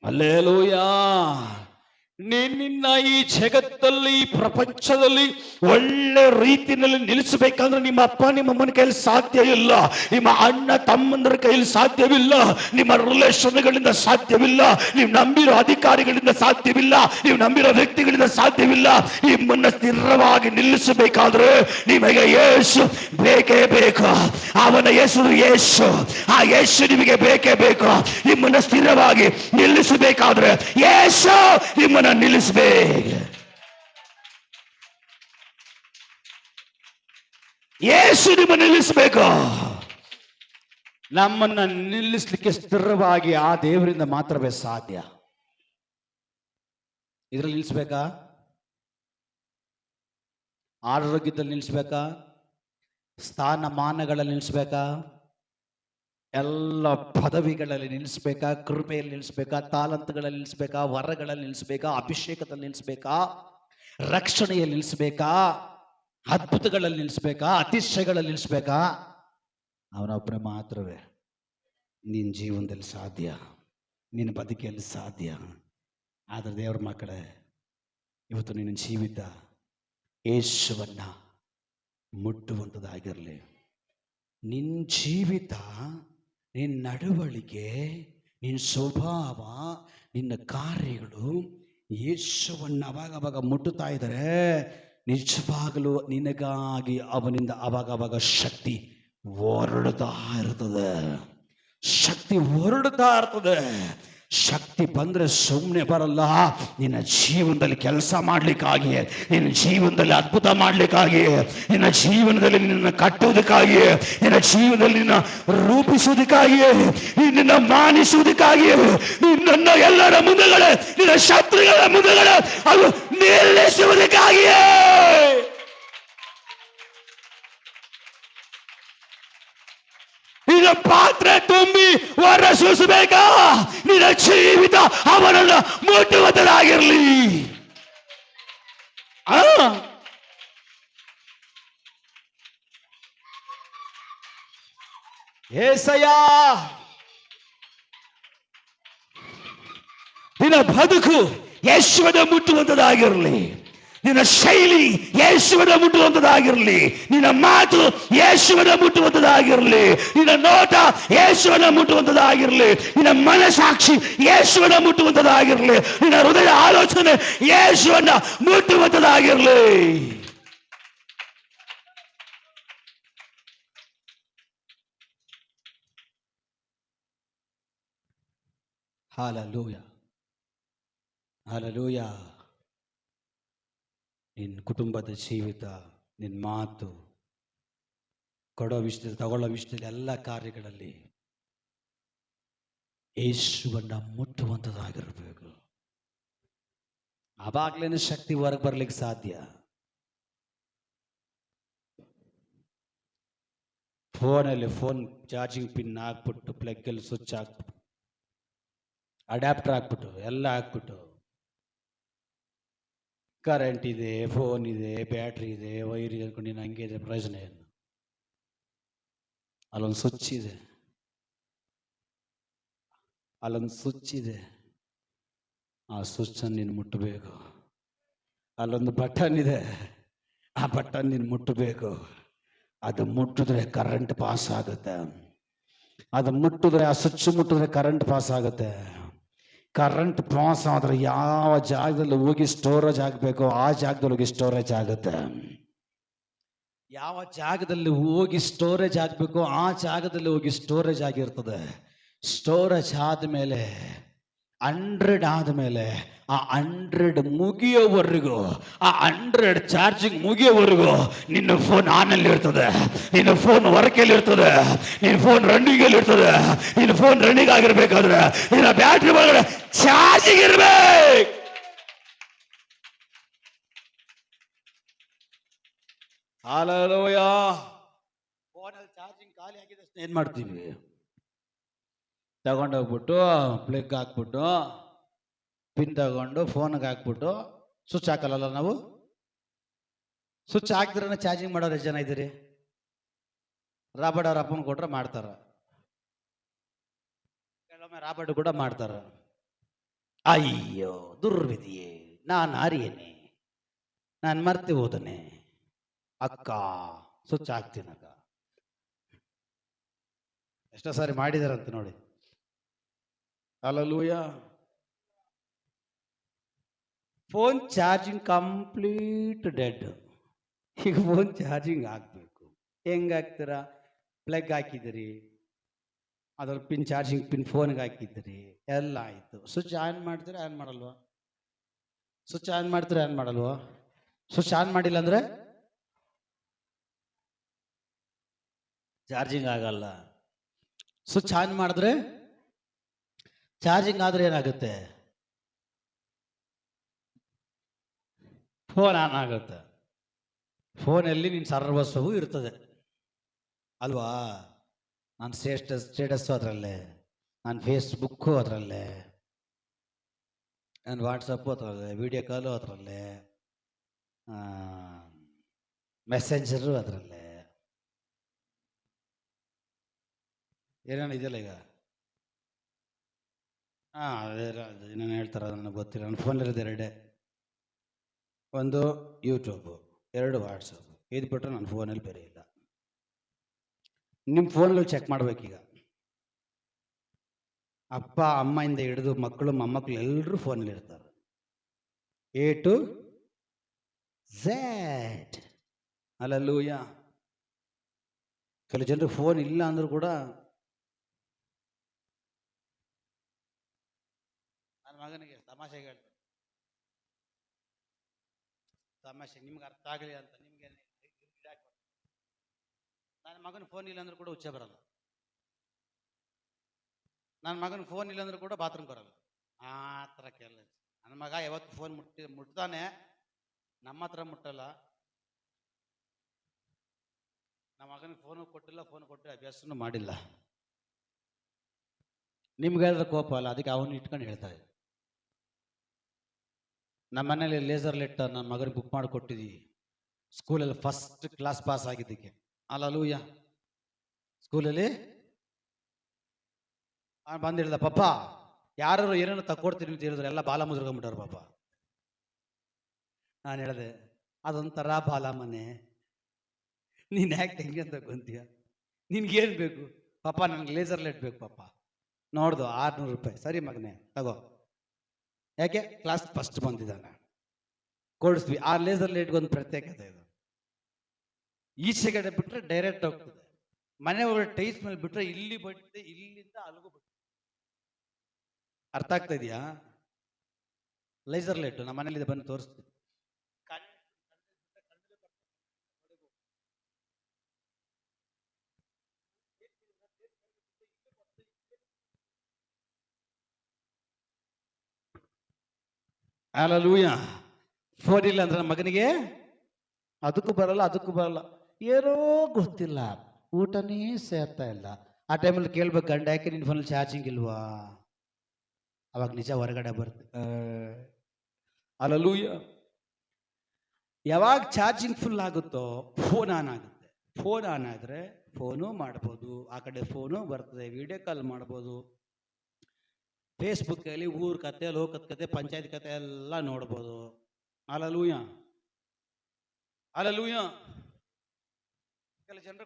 ಹಲ್ಲೆಲೂಯಾ. ನಿನ್ನ ಈ ಜಗತ್ತಲ್ಲಿ, ಈ ಪ್ರಪಂಚದಲ್ಲಿ ಒಳ್ಳೆ ರೀತಿಯಲ್ಲಿ ನಿಲ್ಲಿಸಬೇಕಂದ್ರೆ ನಿಮ್ಮ ಅಪ್ಪ ನಿಮ್ಮ ಅಮ್ಮನ ಕೈಯಲ್ಲಿ ಸಾಧ್ಯ ಇಲ್ಲ, ನಿಮ್ಮ ಅಣ್ಣ ತಮ್ಮಂದರ ಕೈಯಲ್ಲಿ ಸಾಧ್ಯವಿಲ್ಲ, ನಿಮ್ಮ ರಿಲೇಷನ್ಗಳಿಂದ ಸಾಧ್ಯವಿಲ್ಲ, ನೀವು ನಂಬಿರೋ ಅಧಿಕಾರಿಗಳಿಂದ ಸಾಧ್ಯವಿಲ್ಲ, ನೀವು ನಂಬಿರೋ ವ್ಯಕ್ತಿಗಳಿಂದ ಸಾಧ್ಯವಿಲ್ಲ. ನಿಮ್ಮನ್ನ ಸ್ಥಿರವಾಗಿ ನಿಲ್ಲಿಸಬೇಕಾದ್ರೆ ನಿಮಗೆ ಯೇಸು ಬೇಕೇ ಬೇಕು. ಅವನ ಹೆಸರು ಯೇಸು. ಆ ಯೇಸು ನಿಮಗೆ ಬೇಕೇ ಬೇಕು. ನಿಮ್ಮನ್ನ ಸ್ಥಿರವಾಗಿ ನಿಲ್ಲಿಸಬೇಕಾದ್ರೆ ಯೇಸು ನಿಮ್ಮನ್ನ ನಿಲ್ಲಿಸಬೇಕು. ಯೇಸು ನಿಮ್ಮನ್ನು ನಿಲ್ಲಿಸಬೇಕು. ನಮ್ಮನ್ನ ನಿಲ್ಲಿಸಲಿಕ್ಕೆ ಸ್ಥಿರವಾಗಿ ಆ ದೇವರಿಂದ ಮಾತ್ರವೇ ಸಾಧ್ಯ. ಇದರಲ್ಲಿ ನಿಲ್ಲಿಸ್ಬೇಕಾ? ಆರೋಗ್ಯದಲ್ಲಿ ನಿಲ್ಲಿಸ್ಬೇಕಾ? ಸ್ಥಾನಮಾನಗಳಲ್ಲಿ ನಿಲ್ಲಿಸ್ಬೇಕಾ? ಎಲ್ಲ ಪದವಿಗಳಲ್ಲಿ ನಿಲ್ಲಿಸ್ಬೇಕಾ? ಕೃಪೆಯಲ್ಲಿ ನಿಲ್ಲಿಸ್ಬೇಕಾ? ತಾಲಂತುಗಳಲ್ಲಿ ನಿಲ್ಲಿಸ್ಬೇಕಾ? ವರಗಳಲ್ಲಿ ನಿಲ್ಲಿಸ್ಬೇಕಾ? ಅಭಿಷೇಕದಲ್ಲಿ ನಿಲ್ಲಿಸ್ಬೇಕಾ? ರಕ್ಷಣೆಯಲ್ಲಿ ನಿಲ್ಲಿಸ್ಬೇಕಾ? ಅದ್ಭುತಗಳಲ್ಲಿ ನಿಲ್ಲಿಸ್ಬೇಕಾ? ಅತಿಶಯಗಳಲ್ಲಿ ನಿಲ್ಲಿಸ್ಬೇಕಾ? ಅವನೊಬ್ಬನೇ ಮಾತ್ರವೇ ನಿನ್ನ ಜೀವನದಲ್ಲಿ ಸಾಧ್ಯ, ನಿನ್ನ ಬದುಕಿಯಲ್ಲಿ ಸಾಧ್ಯ. ಆದರೆ ದೇವರ ಮಕ್ಕಳೇ, ಇವತ್ತು ನಿನ್ನ ಜೀವಿತ ಯೇಸುವನ್ನ ಮುಟ್ಟುವಂಥದ್ದಾಗಿರಲಿ. ನಿನ್ನ ಜೀವಿತ, ನಿನ್ನ ನಡವಳಿಕೆ, ನಿನ್ನ ಸ್ವಭಾವ, ನಿನ್ನ ಕಾರ್ಯಗಳು ಯೇಸುವನ್ನು ಅವಾಗ ಮುಟ್ಟುತ್ತಾ ಇದ್ದಾರೆ. ನಿಜವಾಗಲೂ ನಿನಗಾಗಿ ಅವನಿಂದ ಅವಾಗ ಶಕ್ತಿ ಹೊರಡ್ತಾ ಇರ್ತದೆ. ಶಕ್ತಿ ಹೊರಡ್ತಾ ಇರ್ತದೆ. ಶಕ್ತಿ ಬಂದ್ರೆ ಸುಮ್ಮನೆ ಬರಲ್ಲ. ನಿನ್ನ ಜೀವನದಲ್ಲಿ ಕೆಲಸ ಮಾಡ್ಲಿಕ್ಕಾಗಿ, ನಿನ್ನ ಜೀವನದಲ್ಲಿ ಅದ್ಭುತ ಮಾಡ್ಲಿಕ್ಕಾಗಿ, ನಿನ್ನ ಜೀವನದಲ್ಲಿ ನಿನ್ನ ಕಟ್ಟುವುದಕ್ಕಾಗಿ, ನಿನ್ನ ಜೀವನದಲ್ಲಿ ನಿನ್ನ ರೂಪಿಸುವುದಕ್ಕಾಗಿ, ನಿನ್ನ ಮಾನಿಸುವುದಕ್ಕಾಗಿ, ನಿನ್ನ ಎಲ್ಲರ ಮುಂದೆಗಳೇ, ನಿನ್ನ ಶತ್ರುಗಳ ಮುಂದೆಗಳೇ ಅದು ನಿಲ್ಲಿಸುವುದಕ್ಕಾಗಿಯೇ. ನಿನ್ನ ಪಾತ್ರೆ ತುಂಬಿ ಹೊರ ಸೂಸಬೇಕಾ? ನಿನ್ನ ಜೀವಿತ ಅವನನ್ನು ಮುಟ್ಟುವುದಾಗಿರಲಿ. ಏಸಯ್ಯ, ನಿನ್ನ ಬದುಕು ಯೇಸುವನ್ನು ಮುಟ್ಟುವಂತದಾಗಿರಲಿ. ನಿನ್ನ ಶೈಲಿ ಯೇಸುವನ್ನ ಮುಟ್ಟುವಂಥದ್ದಾಗಿರಲಿ, ನಿನ್ನ ಮಾತು ಯೇಸುವನ್ನ ಮುಟ್ಟುವಂಥದ್ದಾಗಿರಲಿ, ನಿನ್ನ ನೋಟ ಯೇಸುವನ್ನ ಮುಟ್ಟುವಂಥದ್ದಾಗಿರಲಿ, ನಿನ್ನ ಮನಸಾಕ್ಷಿ ಯೇಸುವನ್ನ ಮುಟ್ಟುವಂಥದ್ದಾಗಿರಲಿ, ನಿನ್ನ ಹೃದಯ ಆಲೋಚನೆ ಯೇಸುವನ್ನ ಮುಟ್ಟುವಂಥದ್ದಾಗಿರಲಿ. Hallelujah, hallelujah. ನಿನ್ನ ಕುಟುಂಬದ ಜೀವಿತ, ನಿನ್ನ ಮಾತು, ಕೊಡೋ ವಿಷಯದಲ್ಲಿ, ತಗೊಳ್ಳೋ ವಿಷಯದಲ್ಲಿ, ಎಲ್ಲ ಕಾರ್ಯಗಳಲ್ಲಿ ಯೇಸುವನ್ನ ಮುಟ್ಟುವಂಥದ್ದಾಗಿರಬೇಕು. ಆವಾಗ್ಲೇನೆ ಶಕ್ತಿ ಹೊರಗೆ ಬರ್ಲಿಕ್ಕೆ ಸಾಧ್ಯ. ಫೋನಲ್ಲಿ ಫೋನ್ ಚಾರ್ಜಿಂಗ್ ಪಿನ್ ಹಾಕ್ಬಿಟ್ಟು, ಪ್ಲಗ್ಗಲ್ಲಿ ಸ್ವಿಚ್ ಹಾಕ್ಬಿಟ್ಟು, ಅಡ್ಯಾಪ್ಟರ್ ಹಾಕ್ಬಿಟ್ಟು, ಎಲ್ಲ ಹಾಕ್ಬಿಟ್ಟು, ಕರೆಂಟ್ ಇದೆ, ಫೋನ್ ಇದೆ, ಬ್ಯಾಟ್ರಿ ಇದೆ, ವೈರ್ ಇದೆ ಅಂದ್ಕೊಂಡು ನೀನು ಹಂಗೆ ಇದೆ, ಪ್ರಯೋಜನ ಏನು? ಅಲ್ಲೊಂದು ಸ್ವಿಚ್ ಇದೆ, ಅಲ್ಲೊಂದು ಸ್ವಿಚ್ ಇದೆ, ಆ ಸ್ವಿಚ್ಚನ್ನು ನೀನು ಮುಟ್ಟಬೇಕು. ಅಲ್ಲೊಂದು ಬಟನ್ ಇದೆ, ಆ ಬಟನ್ ನೀನು ಮುಟ್ಟಬೇಕು. ಅದು ಮುಟ್ಟಿದ್ರೆ ಕರೆಂಟ್ ಪಾಸ್ ಆಗುತ್ತೆ. ಅದು ಮುಟ್ಟಿದ್ರೆ, ಆ ಸ್ವಿಚ್ ಮುಟ್ಟಿದ್ರೆ ಕರೆಂಟ್ ಪಾಸ್ ಆಗುತ್ತೆ. ಕರೆಂಟ್ ಪಾಸ್ ಆದರೆ ಯಾವ ಜಾಗದಲ್ಲಿ ಹೋಗಿ ಸ್ಟೋರೇಜ್ ಆಗಬೇಕೋ ಆ ಜಾಗದಲ್ಲಿ ಹೋಗಿ ಸ್ಟೋರೇಜ್ ಆಗುತ್ತೆ. ಯಾವ ಜಾಗದಲ್ಲಿ ಹೋಗಿ ಸ್ಟೋರೇಜ್ ಆಗಬೇಕೋ ಆ ಜಾಗದಲ್ಲಿ ಹೋಗಿ ಸ್ಟೋರೇಜ್ ಆಗಿರ್ತದೆ. ಸ್ಟೋರೇಜ್ ಆದಮೇಲೆ 100 ಆದಮೇಲೆ ಆ 100 ಮುಗಿಯೋವರೆಗೂ, ಆ 100 ಚಾರ್ಜಿಂಗ್ ಮುಗಿಯೋವರೆಗೂ ನಿನ್ನ ಫೋನ್ ಆನಲ್ಲಿ ಇರ್ತದೆ, ನಿನ್ನ ಫೋನ್ ವರ್ಕಲ್ಲಿ ಇರ್ತದೆ, ನಿನ್ನ ಫೋನ್ ರನ್ನಿಂಗ್ ಅಲ್ಲಿ ಇರ್ತದೆ. ನಿನ್ನ ಫೋನ್ ರನ್ನಿಂಗ್ ಆಗಿರ್ಬೇಕಾದ್ರೆ ನಿನ್ನ ಬ್ಯಾಟ್ರಿ ಒಳಗಡೆ ಚಾರ್ಜಿಂಗ್ ಇರ್ಬೇಕು. ಹಾಲೆಲೂಯ. ಫೋನಲ್ಲಿ ಚಾರ್ಜಿಂಗ್ ಖಾಲಿ ಆಗಿದೆ, ಏನು ಮಾಡ್ತೀವಿ? ತಗೊಂಡೋಗ್ಬಿಟ್ಟು ಪ್ಲಗ್ ಹಾಕ್ಬಿಟ್ಟು, ಪಿನ್ ತಗೊಂಡು ಫೋನ್ಗೆ ಹಾಕ್ಬಿಟ್ಟು, ಸ್ವಿಚ್ ಹಾಕಲ್ಲ ನಾವು. ಸ್ವಿಚ್ ಹಾಕಿದ್ರೆ ಚಾರ್ಜಿಂಗ್ ಮಾಡೋರು ಎಷ್ಟು ಜನ ಇದ್ದೀರಿ? ರಾಬರ್ಟ್ ಅವ್ರ ಅಪ್ಪನ ಕೊಟ್ರೆ ಮಾಡ್ತಾರ, ಕೆಲವೊಮ್ಮೆ ರಾಬರ್ಟ್ ಕೂಡ ಮಾಡ್ತಾರ. ಅಯ್ಯೋ ದುರ್ವಿಧಿಯೇ, ನಾನು ಅರಿಯೇನೆ, ನಾನು ಮರ್ತಿ ಹೋದನೆ ಅಕ್ಕ, ಸ್ವಿಚ್ ಹಾಕ್ತೀನಕ್ಕ. ಎಷ್ಟೋ ಸಾರಿ ಮಾಡಿದಾರಂತ ನೋಡಿ. Hallelujah. Phone charging complete dead. ಈಗ ಫೋನ್ ಚಾರ್ಜಿಂಗ್ ಹಾಕ್ಬೇಕು. ಹೆಂಗೆ ಹಾಕ್ತೀರಾ? ಪ್ಲಗ್ ಹಾಕಿದಿರಿ, ಅದ್ರ ಪಿನ್, ಚಾರ್ಜಿಂಗ್ ಪಿನ್ ಫೋನ್ಗೆ ಹಾಕಿದಿರಿ, ಎಲ್ಲ ಆಯಿತು. ಸ್ವಿಚ್ ಆನ್ ಮಾಡ್ತೀರಾ, ಆನ್ ಮಾಡಲ್ವಾ? ಸ್ವಿಚ್ ಆನ್ ಮಾಡ್ತೀರಾ, ಆನ್ ಮಾಡಲ್ವಾ? ಸ್ವಿಚ್ ಆನ್ ಮಾಡಿಲ್ಲ ಅಂದರೆ ಚಾರ್ಜಿಂಗ್ ಆಗಲ್ಲ. ಸ್ವಿಚ್ ಆನ್ ಮಾಡಿದ್ರೆ ಚಾರ್ಜಿಂಗ್ ಆದ್ರೆ ಏನಾಗುತ್ತೆ? ಫೋನ್ ಆನ್ ಆಗುತ್ತೆ. ಫೋನಲ್ಲಿ ನಿನ್ನ ಸರ್ವಸ್ವವು ಇರ್ತದೆ ಅಲ್ವಾ? ನಾನು ಸ್ಟೇಟಸ್ಸು ಅದರಲ್ಲೇ, ನಾನು ಫೇಸ್ಬುಕ್ಕು ಅದರಲ್ಲೇ, ನಾನು ವಾಟ್ಸಪ್ಪು ಅದರಲ್ಲೇ, ವಿಡಿಯೋ ಕಾಲು ಅದರಲ್ಲೇ, ಮೆಸೆಂಜರು ಅದರಲ್ಲೇ, ಏನೇನು ಇದೆಯಲ್ಲ ಈಗ. ಏನೇನು ಹೇಳ್ತಾರೆ ನನಗೆ ಗೊತ್ತಿಲ್ಲ. ನನ್ನ ಫೋನಲ್ಲಿರೋದು 2, ಒಂದು ಯೂಟ್ಯೂಬು, 2 ವಾಟ್ಸಪ್. ಇದು ಬಿಟ್ಟರೆ ನನ್ನ ಫೋನಲ್ಲಿ ಬೇರೆ ಇಲ್ಲ. ನಿಮ್ಮ ಫೋನಲ್ಲಿ ಚೆಕ್ ಮಾಡ್ಬೇಕೀಗ. ಅಪ್ಪ ಅಮ್ಮಯಿಂದ ಹಿಡಿದು ಮಕ್ಕಳು ಮೊಮ್ಮಕ್ಕಳು ಎಲ್ಲರೂ ಫೋನಲ್ಲಿ ಇರ್ತಾರೆ. A to Z. ಹಲ್ಲೆಲೂಯ. ಕೆಲವು ಜನರು ಫೋನ್ ಇಲ್ಲ ಅಂದರೂ ಕೂಡ, ನನ್ನ ಮಗನಿಗೆ ತಮಾಷೆಗೆ ಹೇಳ್ತಾರೆ, ತಮಾಷೆ ನಿಮ್ಗೆ ಅರ್ಥ ಆಗಲಿ ಅಂತ, ನಿಮ್ಗೆ ನನ್ನ ಮಗನ ಫೋನ್ ಇಲ್ಲ ಅಂದ್ರೂ ಕೂಡ ಹುಚ್ಚೆ ಬರಲ್ಲ. ನನ್ನ ಮಗನ ಫೋನ್ ಇಲ್ಲ ಅಂದ್ರೂ ಕೂಡ ಬಾತ್ರೂಮ್ ಬರಲ್ಲ. ಆ ಥರ ಕೆಲ ನನ್ನ ಮಗ ಯಾವತ್ತು ಫೋನ್ ಮುಟ್ತಾನೆ, ನಮ್ಮ ಹತ್ರ ಮುಟ್ಟಲ್ಲ. ನಮ್ಮ ಮಗನಿಗೆ ಫೋನು ಕೊಟ್ಟಿಲ್ಲ, ಫೋನ್ ಕೊಟ್ಟು ಅಭ್ಯಾಸನೂ ಮಾಡಿಲ್ಲ. ನಿಮ್ಗೆ ಹೇಳಿದ್ರೆ ಕೋಪ ಅಲ್ಲ, ಅದಕ್ಕೆ ಅವನು ಇಟ್ಕೊಂಡು ಹೇಳ್ತಾ ಇದ್ದೆ. ನಮ್ಮ ಮನೇಲಿ ಲೇಸರ್ ಲೆಟರ್ ನನ್ನ ಮಗನಿಗೆ ಬುಕ್ ಮಾಡಿ ಕೊಟ್ಟಿದ್ದೀವಿ, ಸ್ಕೂಲಲ್ಲಿ ಫಸ್ಟ್ ಕ್ಲಾಸ್ ಪಾಸ್ ಆಗಿದ್ದಕ್ಕೆ. ಹಲ್ಲೆಲೂಯ. ಸ್ಕೂಲಲ್ಲಿ ಬಂದು ಹೇಳಿದ, ಪಾಪ ಯಾರು ಏನೇನು ತಕ್ಕೊಡ್ತೀನಿ ಅಂತ ಹೇಳಿದ್ರೆ ಎಲ್ಲ ಬಾಲ ಮುದ್ರಕೊಂಡ್ಬಿಟ್ಟಾರ ಪಾಪ. ನಾನು ಹೇಳಿದೆ ಅದೊಂಥರ ಬಾಲ ಮನೆ, ನೀನು ಯಾಕೆ ಹೆಂಗೆ ಅಂತ ಕೊಂತೀಯ, ನಿನ್ಗೇನು ಬೇಕು ಪಾಪ, ನನಗೆ ಲೇಸರ್ ಲೈಟ್ ಬೇಕು ಪಾಪ. ನೋಡ್ದು 600 ರೂಪಾಯಿ, ಸರಿ ಮಗನೇ ತಗೋ, ಯಾಕೆ ಕ್ಲಾಸ್ ಫಸ್ಟ್ ಬಂದಿದ್ದಾನೆ, ಕೊಡಿಸ್ತೀವಿ. ಆ ಲೇಸರ್ ಲೈಟ್ಗೊಂದು ಪ್ರತ್ಯೇಕತೆ ಇದೆ, ಈಚೆ ಕಡೆ ಬಿಟ್ಟರೆ ಡೈರೆಕ್ಟ್ ಹೋಗ್ತದೆ, ಮನೆ ಒಳಗೆ ಟೈಲ್ಸ್ ಮೇಲೆ ಬಿಟ್ಟರೆ ಇಲ್ಲಿ ಬಟ್ಟೆ, ಇಲ್ಲಿಂದ ಅಲ್ಲಿಗೂ ಬಟ್ಟೆ. ಅರ್ಥ ಆಗ್ತಾ ಇದೆಯಾ? ಲೇಸರ್ ಲೈಟು ನಮ್ಮ ಮನೇಲಿದೆ, ಬಂದು ತೋರಿಸ್ತೀವಿ. ಹಲ್ಲೆಲೂಯಾ. ಫೋನ್ ಇಲ್ಲ ಅಂದ್ರೆ ನಮ್ಮ ಮಗನಿಗೆ ಅದಕ್ಕೂ ಬರಲ್ಲ ಅದಕ್ಕೂ ಬರಲ್ಲ, ಏನೋ ಗೊತ್ತಿಲ್ಲ, ಊಟನೇ ಸೇರ್ತಾ ಇಲ್ಲ. ಆ ಟೈಮಲ್ಲಿ ಕೇಳ್ಬೇಕು, ಗಂಡ ಯಾಕೆ ನಿನ್ನ ಫೋನಲ್ಲಿ ಚಾರ್ಜಿಂಗ್ ಇಲ್ವಾ? ಅವಾಗ ನಿಜ ಹೊರಗಡೆ ಬರ್ತದೆ. ಹಲ್ಲೆಲೂಯಾ. ಯಾವಾಗ ಚಾರ್ಜಿಂಗ್ ಫುಲ್ ಆಗುತ್ತೋ ಫೋನ್ ಆನ್ ಆಗುತ್ತೆ. ಫೋನ್ ಆನ್ ಆದರೆ ಫೋನು ಮಾಡ್ಬೋದು, ಆ ಕಡೆ ಫೋನು ಬರ್ತದೆ, ವಿಡಿಯೋ ಕಾಲ್ ಮಾಡ್ಬೋದು, ಫೇಸ್ಬುಕ್ಕಲ್ಲಿ ಊರ ಕತೆ, ಲೋಕದ ಕತೆ, ಪಂಚಾಯತ್ ಕತೆ ಎಲ್ಲ ನೋಡ್ಬೋದು. ಹಲ್ಲೆಲೂಯಾ. ಹಲ್ಲೆಲೂಯಾ. ಕೆಲ ಜನರು